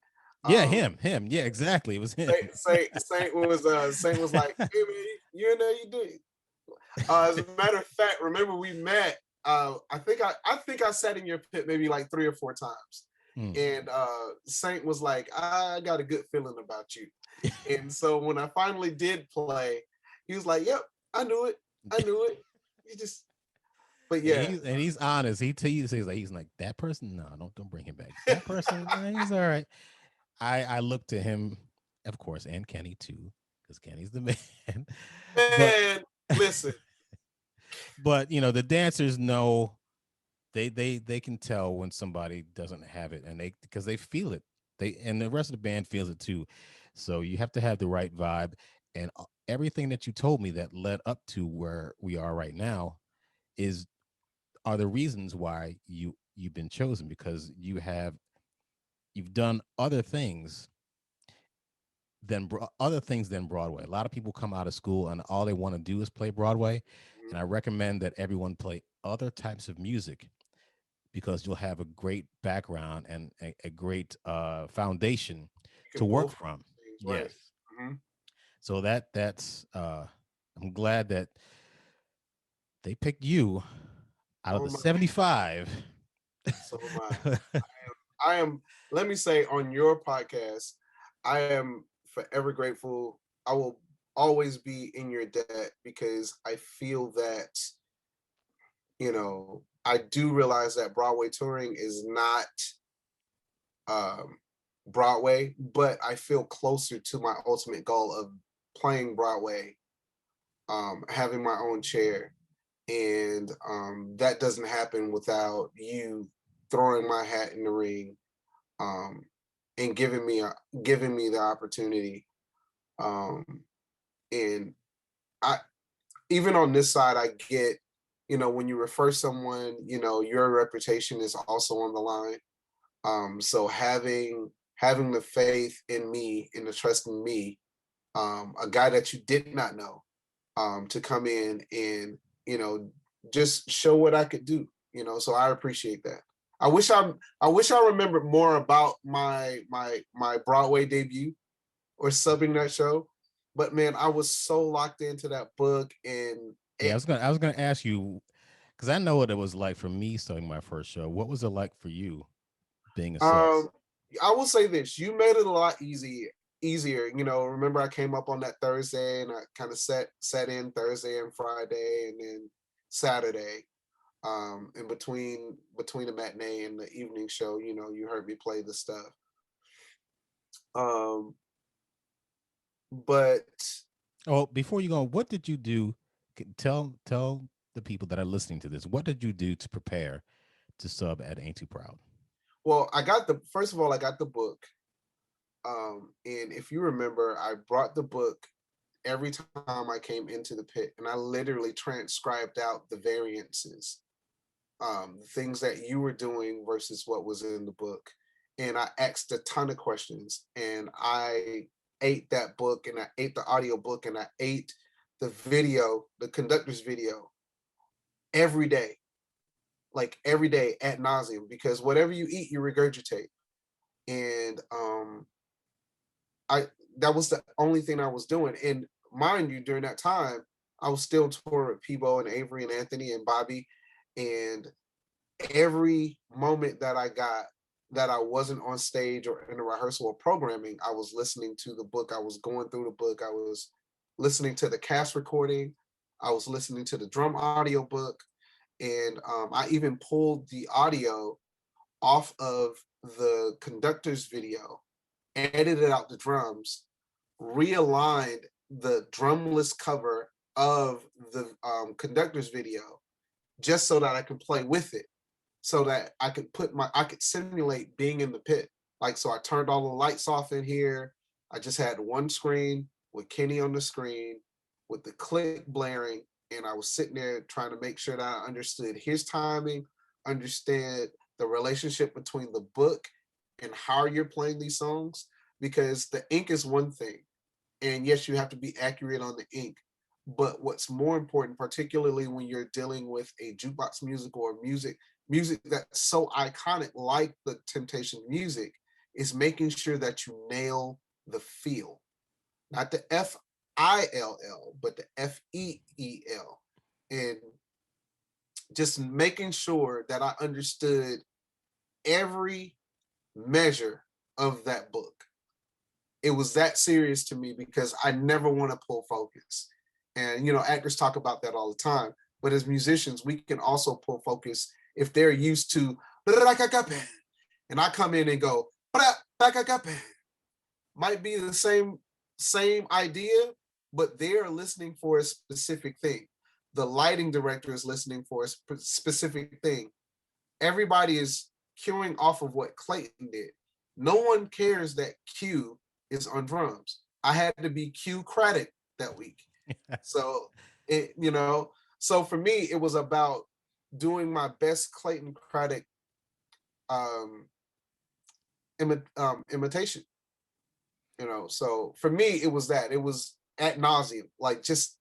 Yeah, Um him. Yeah, exactly. It was him. Saint was like, hey man, you know you do. As a matter of fact, remember we met. I think I sat in your pit maybe like 3 or 4 times, and Saint was like, I got a good feeling about you. And so when I finally did play, he was like, yep, I knew it. I knew it. He just, but And yeah. he's honest. He tell you, he's like, that person. No, don't bring him back. That person, he's all right. I look to him, of course, and Kenny too, because Kenny's the man. but Man, listen, but the dancers know, they can tell when somebody doesn't have it, and because they feel it. And the rest of the band feels it too. So you have to have the right vibe, and everything that you told me that led up to where we are right now is are the reasons why you've been chosen, because you've done other things than Broadway. A lot of people come out of school and all they want to do is play Broadway, and I recommend that everyone play other types of music, because you'll have a great background and a great foundation you to can pull work from from. things, right? Yes. Mhm. So that's I'm glad that they picked you out of Oh the my, 75. so am I. I am, let me say on your podcast, I am forever grateful. I will always be in your debt because I feel that, I do realize that Broadway touring is not um, Broadway, but I feel closer to my ultimate goal of playing Broadway, having my own chair. And that doesn't happen without you throwing my hat in the ring, um, and giving me the opportunity. Um, and I, even on this side, I get, when you refer someone, your reputation is also on the line. So having the faith in me and the trust in me, a guy that you did not know, to come in and you know just show what I could do. So I appreciate that. I wish I remembered more about my Broadway debut or subbing that show, but man, I was so locked into that book and Yeah, it, I was gonna ask you because I know what it was like for me starting my first show. What was it like for you being a sub? um I will say this: you made it a lot easier. Remember I came up on that Thursday and I kind of set in Thursday and Friday and then Saturday. In between the matinee and the evening show, you heard me play the stuff. Um, but Oh, before you go, what did you do? Tell the people that are listening to this, what did you do to prepare to sub at Ain't Too Proud? well, I got the first of all, I got the book. And if you remember, I brought the book every time I came into the pit, and I literally transcribed out the variances, things that you were doing versus what was in the book. And I asked a ton of questions, and I ate that book, and I ate the audio book, and I ate the video, the conductor's video, every day, like every day ad nauseum, because whatever you eat, you regurgitate. And I that was the only thing I was doing. And mind you, during that time, I was still touring with Peebo and Avery and Anthony and Bobby. And every moment that I got that I wasn't on stage or in a rehearsal or programming, I was listening to the book. I was going through the book. I was listening to the cast recording. I was listening to the drum audio book. And I even pulled the audio off of the conductor's video, edited out the drums, realigned the drumless cover of the conductor's video just so that I could play with it, so that I could simulate being in the pit. Like, so I turned all the lights off in here. I just had one screen with Kenny on the screen with the click blaring. And I was sitting there trying to make sure that I understood his timing, understand the relationship between the book and how you're playing these songs. Because the ink is one thing. And yes, you have to be accurate on the ink. But what's more important, particularly when you're dealing with a jukebox music or music that's so iconic like the Temptation music, is making sure that you nail the feel. Not the FILL, but the FEEL. And just making sure that I understood every measure of that book. It was that serious to me because I never want to pull focus. And actors talk about that all the time. But as musicians, we can also pull focus if they're used to, and I come in and go, might be the same idea, but they're listening for a specific thing. The lighting director is listening for a specific thing. Everybody is cueing off of what Clayton did. No one cares that Q is on drums. I had to be Q Craddock that week. So so for me, it was about doing my best Clayton Craddock um, imitation. So for me, it was that. It was ad nauseum, like just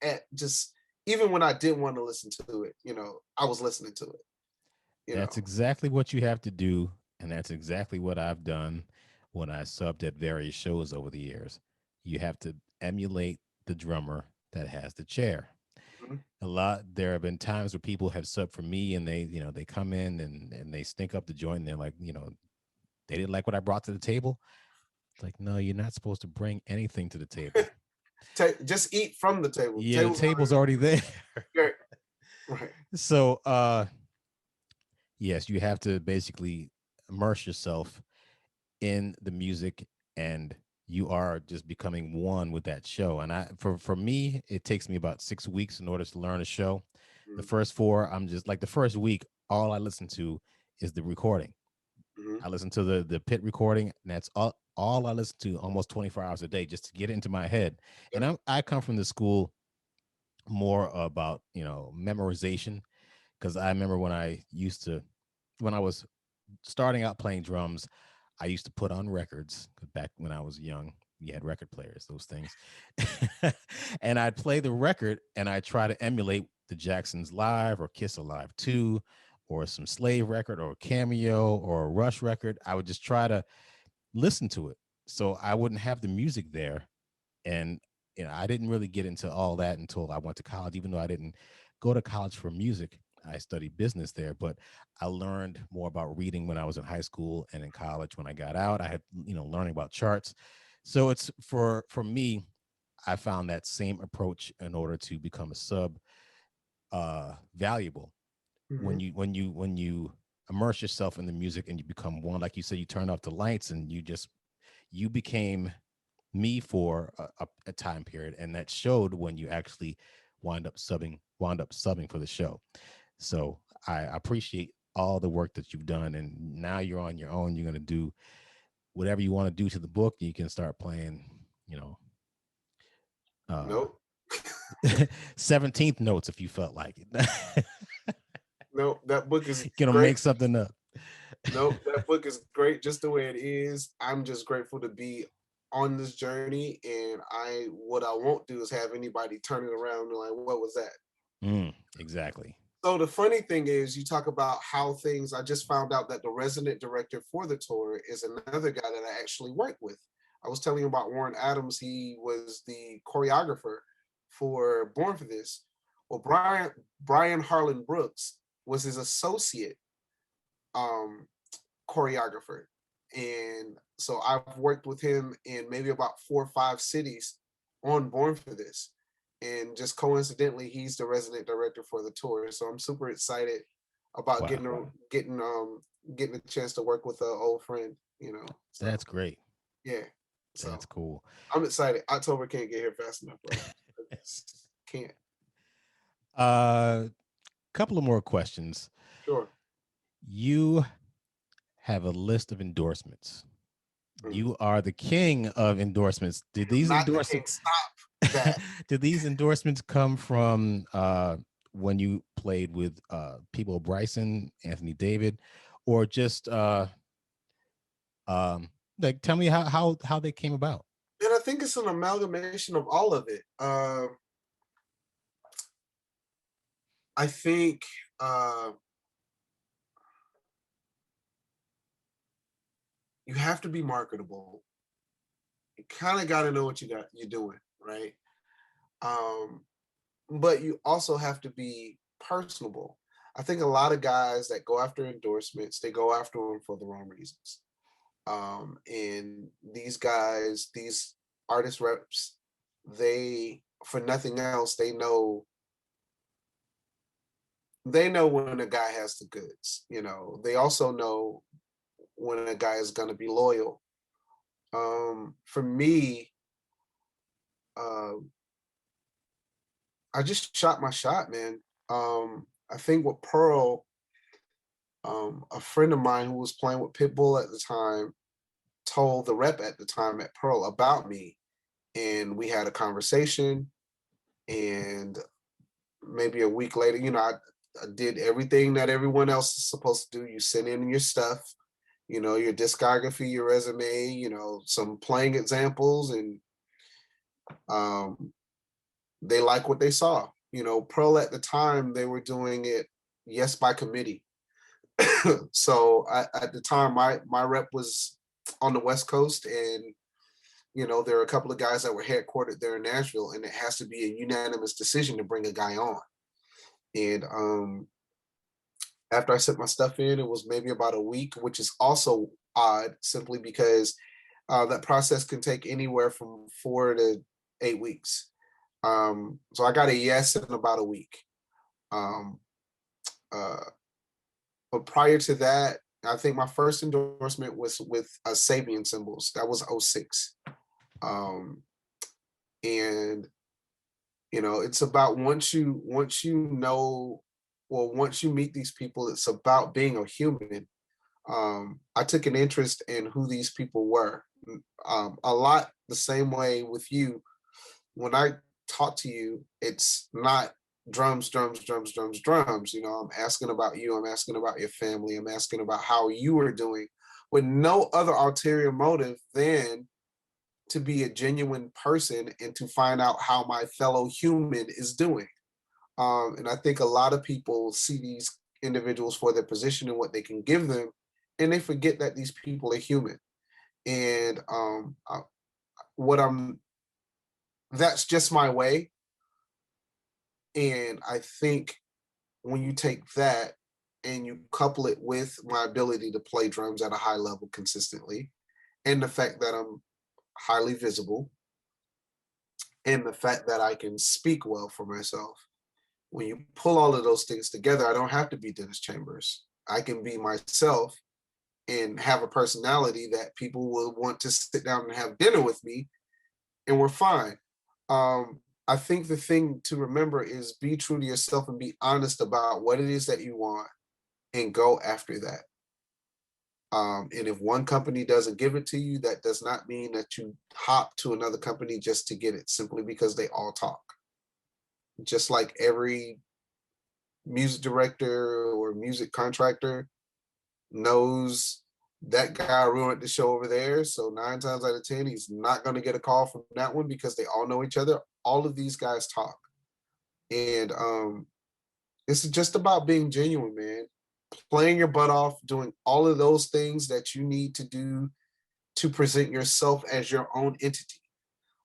even when I didn't want to listen to it, I was listening to it. You know, That's exactly what you have to do, and that's exactly what I've done when I subbed at various shows over the years. You have to emulate the drummer that has the chair. Mhm. There have been times where people have subbed for me and they come in and they stink up the joint and they're like, they didn't like what I brought to the table. It's like, no, you're not supposed to bring anything to the table. Just eat from the table. Yeah, the Table's table's already there. already right. So yes, you have to basically immerse yourself in the music, and you are just becoming one with that show. And for me, it takes me about 6 weeks in order to learn a show. The Mhm. first four, I'm just like the first week, all I listen to is the recording. Mhm. I listen to the pit recording, and that's all I listen to almost 24 hours a day just to get it into my head. And Yep. I come from the school more about memorization, because I remember when I was starting out playing drums, I used to put on records back when I was young. You had record players, those things. And I'd play the record and I'd try to emulate the Jacksons Live or Kiss Alive 2 or some Slave record or Cameo or a Rush record. I would just try to listen to it. So I wouldn't have the music there. And I didn't really get into all that until I went to college, even though I didn't go to college for music. I studied business there, but I learned more about reading when I was in high school and in college. When I got out, I had learning about charts. So it's for me, I found that same approach in order to become a sub valuable. Mhm. When you immerse yourself in the music and you become one, like you said, you turn off the lights and you became me for a time period, and that showed when you actually wound up subbing for the show. So I appreciate all the work that you've done, and now you're on your own. You're going to do whatever you want to do to the book. You can start playing, you know, uh Nope. 17th notes if you felt like it. Nope. That book is Gonna great. make something up. Nope. That book is great just the way it is. I'm just grateful to be on this journey, and what I won't do is have anybody turn it around and like, what was that? Exactly. So the funny thing is, you talk about how things. I just found out that the resident director for the tour is another guy that I actually worked with. I was telling you about Warren Adams. He was the choreographer for Born for This. Well, Brian Harlan Brooks was his associate um, choreographer, and so I've worked with him in maybe about 4 or 5 cities on Born for This, and just coincidentally, he's the resident director for the tour. So I'm super excited about Wow, getting a chance to work with an old friend. So that's great. yeah, That's so cool. I'm excited. October can't get here fast enough, bro. Can't. Couple of more questions. Sure. You have a list of endorsements. Mm. You are the king of endorsements. Did I'm these not the king. endorsements Stop that. did these endorsements come from when you played with People Bryson, Anthony David, or just um like tell me how they came about? And I think it's an amalgamation of all of it. I think uh, you have to be marketable. You kind of got to know what you're doing, right? Um, but you also have to be personable. I think a lot of guys that go after endorsements, they go after them for the wrong reasons. And these guys, these artist reps, they, for nothing else, they know when a guy has the goods. They also know when a guy is going to be loyal. For me, uh, I just shot my shot, man. I think with Pearl, a friend of mine who was playing with Pitbull at the time told the rep at the time at Pearl about me, and we had a conversation. And maybe a week later, I did everything that everyone else is supposed to do. You send in your stuff, your discography, your resume, some playing examples, and um, they like what they saw. Pearl at the time, they were doing it yes by committee. So at the time, my rep was on the West Coast, and There are a couple of guys that were headquartered there in Nashville, and it has to be a unanimous decision to bring a guy on. And after I sent my stuff in, it was maybe about a week, which is also odd, simply because that process can take anywhere from 4 to 8 weeks. So I got a yes in about a week. Um, uh, but prior to that, I think my first endorsement was with Sabian Symbols. That was '06. Um, and it's about once you meet these people, it's about being a human. I took an interest in who these people were. A lot the same way with you. When I talk to you, it's not drums, drums, drums, drums, drums. I'm asking about you. I'm asking about your family. I'm asking about how you are doing, with no other ulterior motive than to be a genuine person and to find out how my fellow human is doing. And I think a lot of people see these individuals for their position and what they can give them, and they forget that these people are human. And what I'm that's just my way. And I think when you take that and you couple it with my ability to play drums at a high level consistently, and the fact that I'm highly visible, and the fact that I can speak well for myself, when you pull all of those things together, I don't have to be Dennis Chambers. I can be myself and have a personality that people will want to sit down and have dinner with me, and we're fine. I think the thing to remember is be true to yourself and be honest about what it is that you want, and go after that. And if one company doesn't give it to you, that does not mean that you hop to another company just to get it, simply because they all talk. Just like every music director or music contractor knows that guy ruined the show over there. So 9 times out of 10, he's not going to get a call from that one, because they all know each other. All of these guys talk. And this is just about being genuine, man. Playing your butt off, doing all of those things that you need to do to present yourself as your own entity.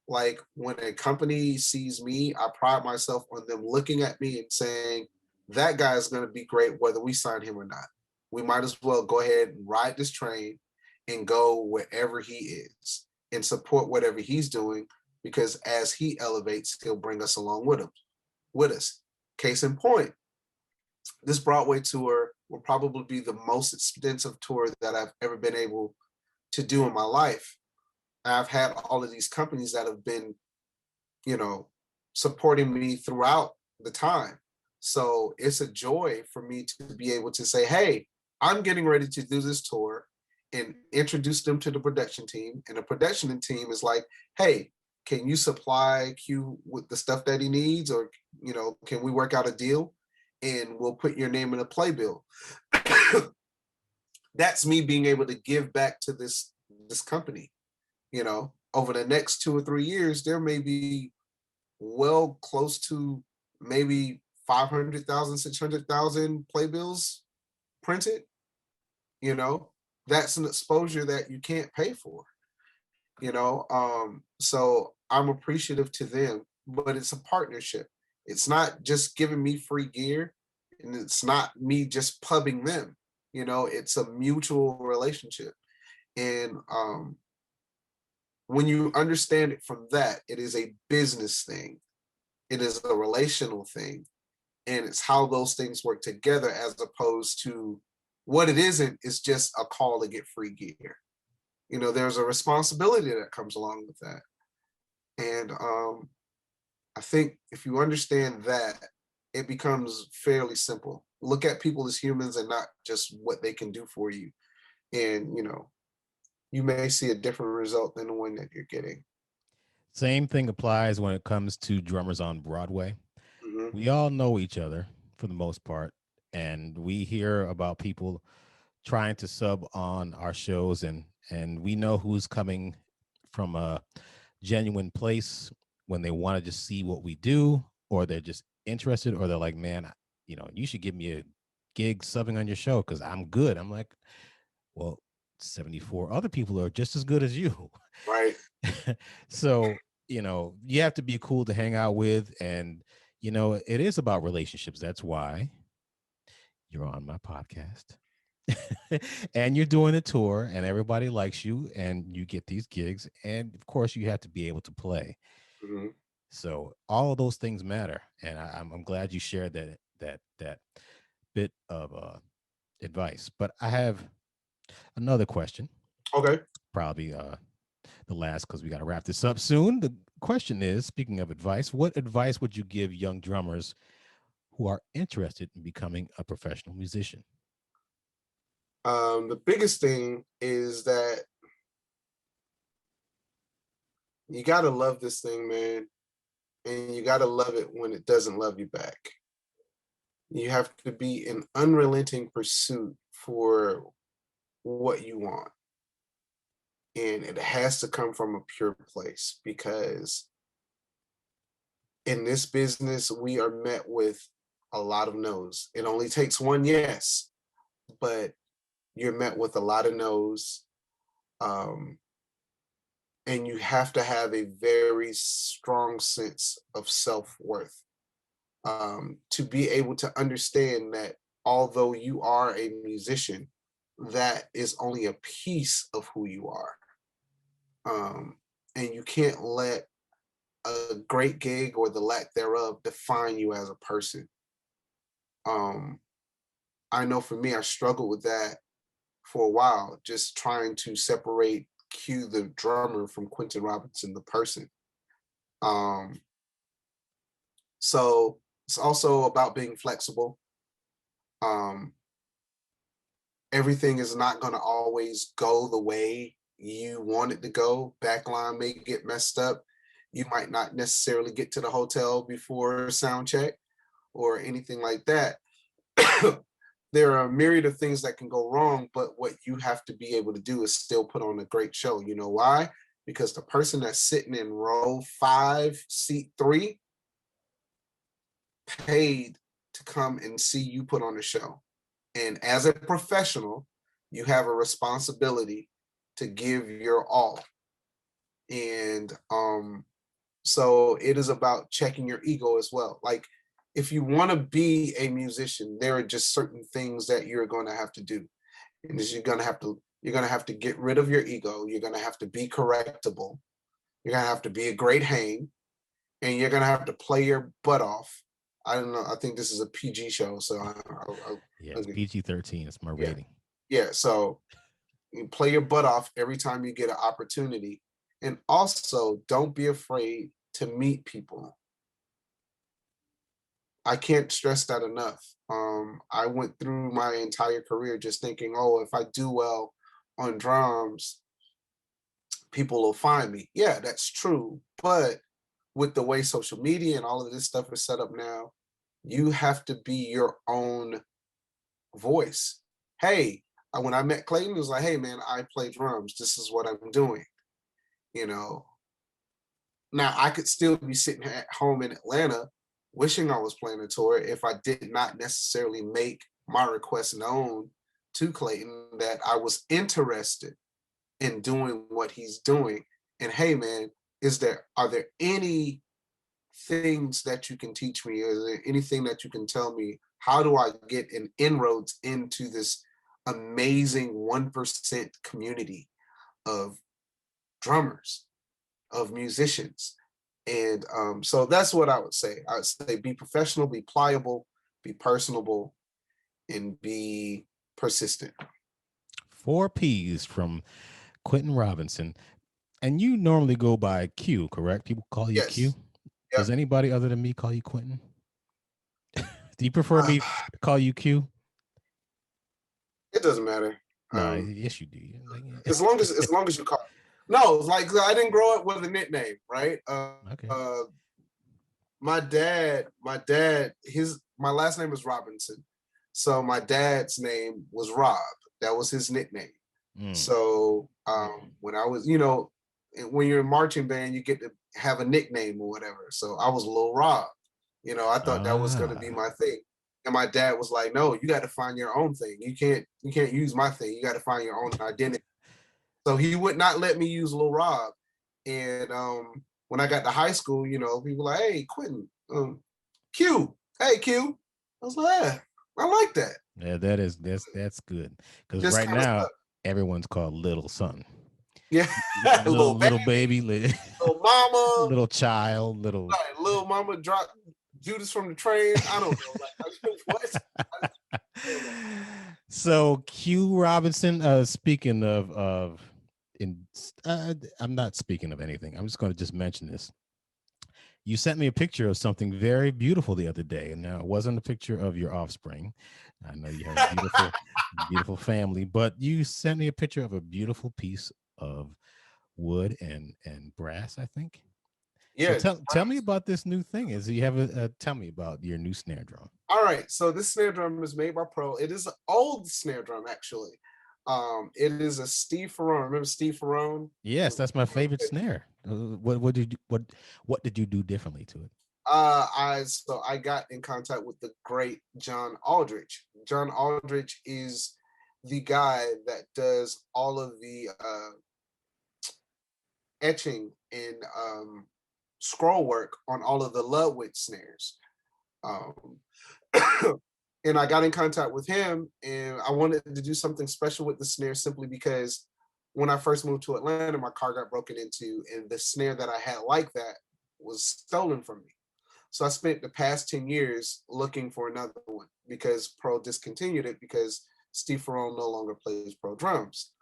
Like when a company sees me, I pride myself on them looking at me and saying, that guy is going to be great whether we sign him or not. We might as well go ahead and ride this train and go wherever he is and support whatever he's doing, because as he elevates, he'll bring us along with us. Case in point, this Broadway tour will probably be the most extensive tour that I've ever been able to do in my life. I've had all of these companies that have been, you know, supporting me throughout the time. So it's a joy for me to be able to say, hey, I'm getting ready to do this tour, and introduce them to the production team. And the production team is like, hey, can you supply Q with the stuff that he needs? Or, can we work out a deal? And we'll put your name in a playbill. That's me being able to give back to this company. Over the next 2 or 3 years, there may be well close to maybe 500,000, 600,000 playbills printed. That's an exposure that you can't pay for. So I'm appreciative to them, but it's a partnership. It's not just giving me free gear, and it's not me just pubbing them. It's a mutual relationship. And when you understand it from that, it is a business thing. It is a relational thing. And it's how those things work together, as opposed to what it isn't is just a call to get free gear. There's a responsibility that comes along with that. And I think if you understand that, it becomes fairly simple. Look at people as humans and not just what they can do for you. And, you may see a different result than the one that you're getting. Same thing applies when it comes to drummers on Broadway. Mm-hmm. We all know each other for the most part, and we hear about people trying to sub on our shows, and we know who's coming from a genuine place when they want to just see what we do, or they're just interested, or they're like, man, you should give me a gig subbing on your show because I'm good. I'm like, well, 74 other people are just as good as you. Right. So, you have to be cool to hang out with. And, it is about relationships. That's why you're on my podcast. And you're doing a tour and everybody likes you and you get these gigs. And of course, you have to be able to play. Mm-hmm. So all of those things matter. And I'm glad you shared that bit of advice. But I have another question, Okay. probably the last, because we got to wrap this up soon. The question is, speaking of advice, what advice would you give young drummers who are interested in becoming a professional musician? The biggest thing is that you gotta love this thing, man, and you gotta love it when it doesn't love you back. You have to be in unrelenting pursuit for what you want, and it has to come from a pure place because in this business we are met with a lot of no's. It only takes one yes, but you're met with a lot of no's. Um, and you have to have a very strong sense of self-worth to be able to understand that although you are a musician, that is only a piece of who you are. um, and you can't let a great gig or the lack thereof define you as a person. um, I know for me, I struggled with that for a while, just trying to separate Q the drummer from Quentin Robinson the person. um, So it's also about being flexible. Um, Everything is not going to always go the way you want it to go. Backline may get messed up. You might not necessarily get to the hotel before sound check or anything like that. There are a myriad of things that can go wrong, but what you have to be able to do is still put on a great show. You know why? Because the person that's sitting in row 5, seat 3, paid to come and see you put on a show. And as a professional, you have a responsibility to give your all. And so it is about checking your ego as well. Like if you want to be a musician, there are just certain things that you're going to have to do. And you're going to have to get rid of your ego. You're going to have to be correctable. You're going to have to be a great hang, and you're going to have to play your butt off. I don't know. I think this is a PG show, so Yeah, it's PG-13. It's my yeah, rating. yeah. So you play your butt off every time you get an opportunity, and also don't be afraid to meet people. I can't stress that enough. I went through my entire career just thinking, oh, if I do well on drums, people will find me. Yeah, that's true. But with the way social media and all of this stuff is set up now, you have to be your own voice. Hey, when I met Clayton, it was like, hey man, I play drums. This is what I'm doing. You know, now I could still be sitting at home in Atlanta wishing I was playing a tour if I did not necessarily make my request known to Clayton that I was interested in doing what he's doing. And hey man, are there any things that you can teach me? Is there anything that you can tell me? How do I get an inroads into this amazing 1% community of drummers, of musicians? And so that's what I would say. I would say be professional, be pliable, be personable, and be persistent. 4 P's from Quentin Robinson. And you normally go by Q, correct? People call you Q. Yes. Does Yep. anybody other than me call you Quentin? Do you prefer me to call you Q? It doesn't matter. No, yes, you do. As long as you call. No, it's like I didn't grow up with a nickname, right? Okay. My last name was Robinson, so my dad's name was Rob. That was his nickname. Mm. So when I was, when you're in marching band, you get to have a nickname or whatever. So I was Lil Rob. I thought that was going to be Ah. my thing. And my dad was like, "No, you got to find your own thing. You can't use my thing. You got to find your own identity." So he would not let me use Lil Rob. And when I got to high school, people like, hey, Quentin, Q, hey Q. I was like, yeah, I like that. Yeah, that's good. Because Just right kind of now stuff. everyone's called little son, Yeah, little little little baby, baby, little mama, little child, little. like, little mama dropped Judas from the train. I don't know, like what? I don't know. So Q Robinson. Speaking of, in I'm not speaking of anything. I'm just going to just mention this. You sent me a picture of something very beautiful the other day, and now it wasn't a picture of your offspring. I know you have a beautiful family, but you sent me a picture of a beautiful piece of wood and brass, I think. So Yeah. tell me about this new thing. Is you have tell me about your new snare drum? All right. So this snare drum is made by Pro. It is an old snare drum, actually. It is a Steve Ferrone. Remember Steve Ferrone? Yes, that's my favorite snare. What did you do differently to it? I got in contact with the great John Aldrich. John Aldrich is the guy that does all of the etching and scroll work on all of the Ludwig snares. Um, and I got in contact with him, and I wanted to do something special with the snare simply because when I first moved to Atlanta, my car got broken into, and the snare that I had like that was stolen from me. So I spent the past 10 years looking for another one because Pro discontinued it because Steve Ferrone no longer plays Pro drums.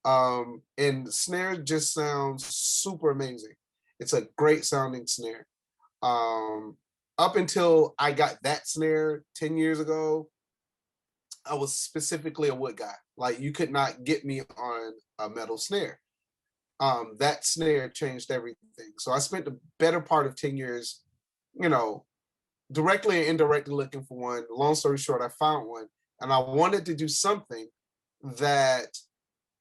And the snare just sounds super amazing. It's a great sounding snare. Um, Up until I got that snare 10 years ago, I was specifically a wood guy. Like you could not get me on a metal snare. That snare changed everything. So I spent the better part of 10 years, you know, directly and indirectly looking for one. Long story short, I found one, and I wanted to do something that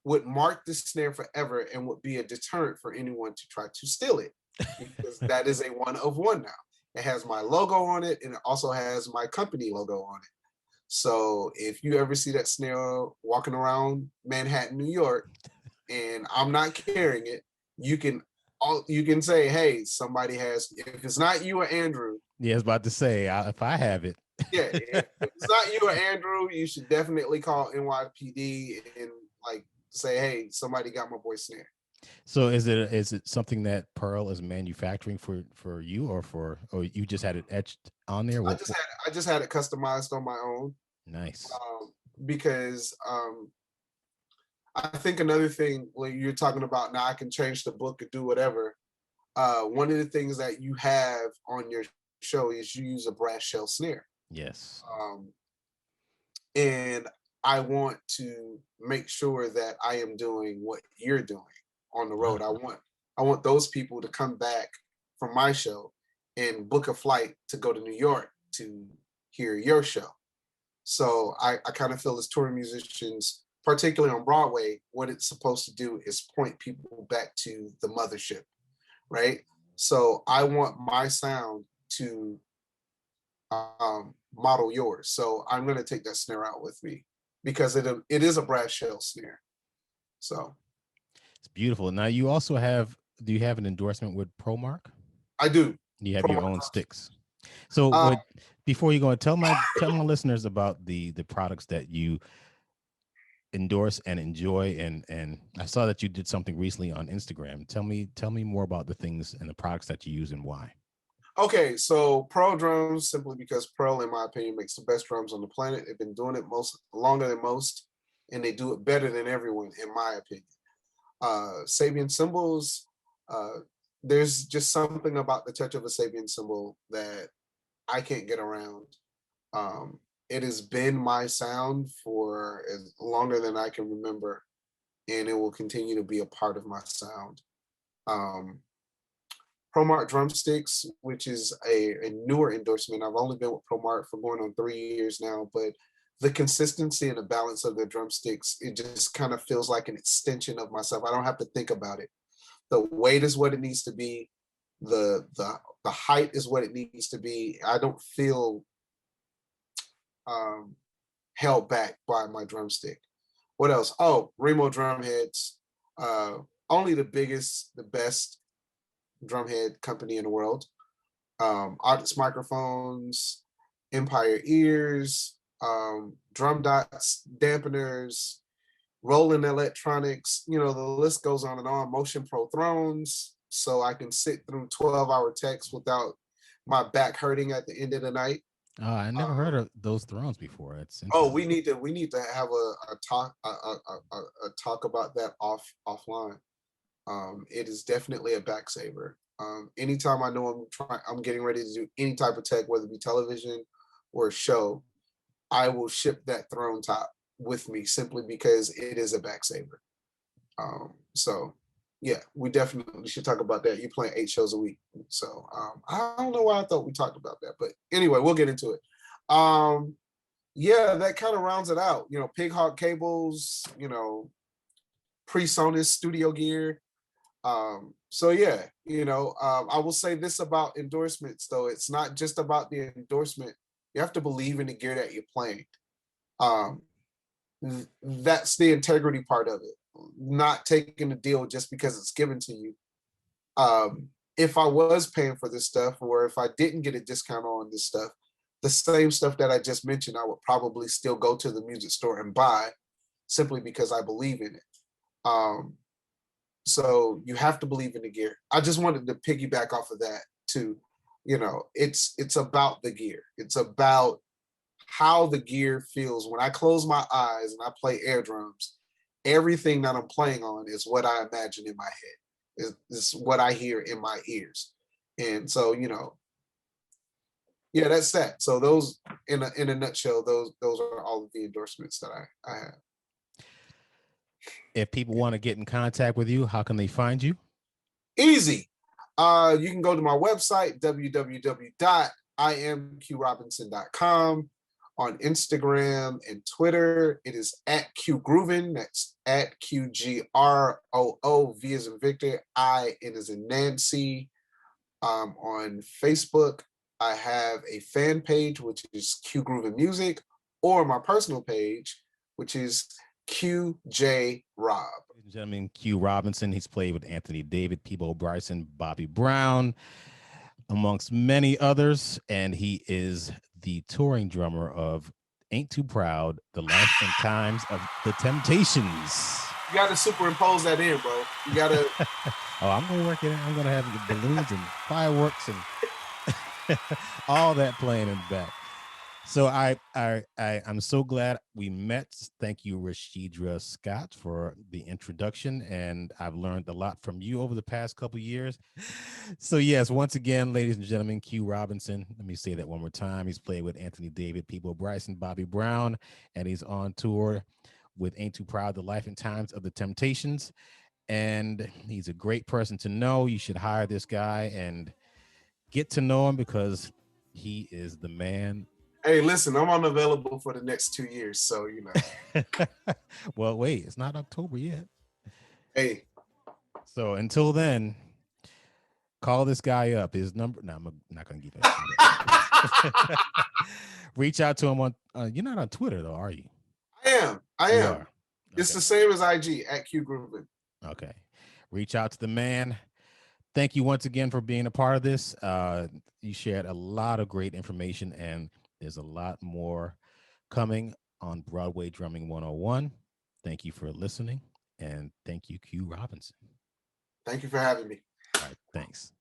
would mark the snare forever and would be a deterrent for anyone to try to steal it, because that is a one of one now. It has my logo on it, and it also has my company logo on it. So if you ever see that snare walking around Manhattan, New York, and I'm not carrying it, you can you can say, "Hey, somebody has." If it's not you or Andrew, Yeah, I was about to say if I have it. yeah, if it's not you or Andrew, you should definitely call NYPD and like say, "Hey, somebody got my boy snare." So is it something that Pearl is manufacturing for you or you just had it etched on there? I just had it customized on my own, Nice. because I think another thing when you're talking about now I can change the book and do whatever. One of the things that you have on your show is you use a brass shell snare. Yes. Um, and I want to make sure that I am doing what you're doing on the road. Ah, I want those people to come back from my show and book a flight to go to New York to hear your show. So I kind of feel as touring musicians, particularly on Broadway, what it's supposed to do is point people back to the mothership, right? So I want my sound to model yours. So I'm going to take that snare out with me because it is a brass shell snare. So it's beautiful. Now you also have do you have an endorsement with ProMark? I do. You have Pro your own sticks. So uh, what before you go and tell my listeners about the products that you endorse and enjoy and I saw that you did something recently on Instagram. Tell me more about the things and the products that you use and why. okay, so Pearl drums, simply because Pearl, in my opinion, makes the best drums on the planet. They've been doing it most longer than most, and they do it better than everyone, in my opinion. Sabian cymbals, uh, there's just something about the touch of a Sabian cymbal that I can't get around. It has been my sound for as longer than I can remember, and it will continue to be a part of my sound. Um, ProMart Drumsticks, which is a newer endorsement. I've only been with ProMart for going on 3 years now, but the consistency and the balance of their drumsticks, it just kind of feels like an extension of myself. I don't have to think about it. The weight is what it needs to be. The height is what it needs to be. I don't feel held back by my drumstick. What else? Oh, Remo drum heads. Uh, Only the biggest, the best drumhead company in the world. Artist Microphones, Empire Ears, Drum Dots, Dampeners, Roland Electronics. You know, the list goes on and on. Motion Pro Thrones, so I can sit through 12-hour texts without my back hurting at the end of the night. I never heard of those thrones before. It's Oh, interesting. we need to have a talk a talk about that offline. It is definitely a back saver. Anytime I know I'm getting ready to do any type of tech, whether it be television or a show, I will ship that throne top with me simply because it is a back saver. So yeah, we definitely should talk about that. You're playing 8 shows a week, so I don't know why I thought we talked about that, but anyway, we'll get into it. Um, yeah, that kind of rounds it out. You know, Pig Hawk cables. You know, PreSonus studio gear. So yeah, you know, I will say this about endorsements though. It's not just about the endorsement. You have to believe in the gear that you're playing. Um, that's the integrity part of it. Not taking the deal just because it's given to you. If I was paying for this stuff, or if I didn't get a discount on this stuff, the same stuff that I just mentioned, I would probably still go to the music store and buy simply because I believe in it. Um, so you have to believe in the gear. I just wanted to piggyback off of that too. You know, it's about the gear. It's about how the gear feels. When I close my eyes and I play air drums, everything that I'm playing on is what I imagine in my head. Is what I hear in my ears. And so, you know, yeah, that's that. So those in a nutshell, those are all of the endorsements that I have. If people want to get in contact with you, how can they find you? Easy. You can go to my website, www.imqrobinson.com. On Instagram and Twitter, it is at QGroovin. That's at QGROO, V as in Victor, I N as in Nancy. On Facebook, I have a fan page, which is Q Groovin Music, or my personal page, which is QJ Rob. Ladies and gentlemen, Q Robinson. He's played with Anthony David, Peebo Bryson, Bobby Brown, amongst many others. And he is the touring drummer of Ain't Too Proud, The Life and Times of the Temptations. You got to superimpose that in, bro. You got to. Oh, I'm going to work it in. I'm going to have the balloons and fireworks and all that playing in the back. So I'm so glad we met. Thank you, Rashidra Scott, for the introduction, and I've learned a lot from you over the past couple of years. So yes, once again, ladies and gentlemen, Q Robinson. Let me say that one more time. He's played with Anthony David, Peebo Bryson, Bobby Brown, and he's on tour with Ain't Too Proud, The Life and Times of the Temptations. And he's a great person to know. You should hire this guy and get to know him because he is the man. Hey, listen, I'm unavailable for the next 2 years, so you know. Well, wait, it's not October yet. Hey. So until then, call this guy up. His number. No, I'm not gonna give it. Reach out to him on. You're not on Twitter though, are you? I am. You are. Okay. It's the same as IG at Q Groovin. Okay. Reach out to the man. Thank you once again for being a part of this. You shared a lot of great information, and there's a lot more coming on Broadway Drumming 101. Thank you for listening, and thank you, Q Robinson. Thank you for having me. All right, thanks.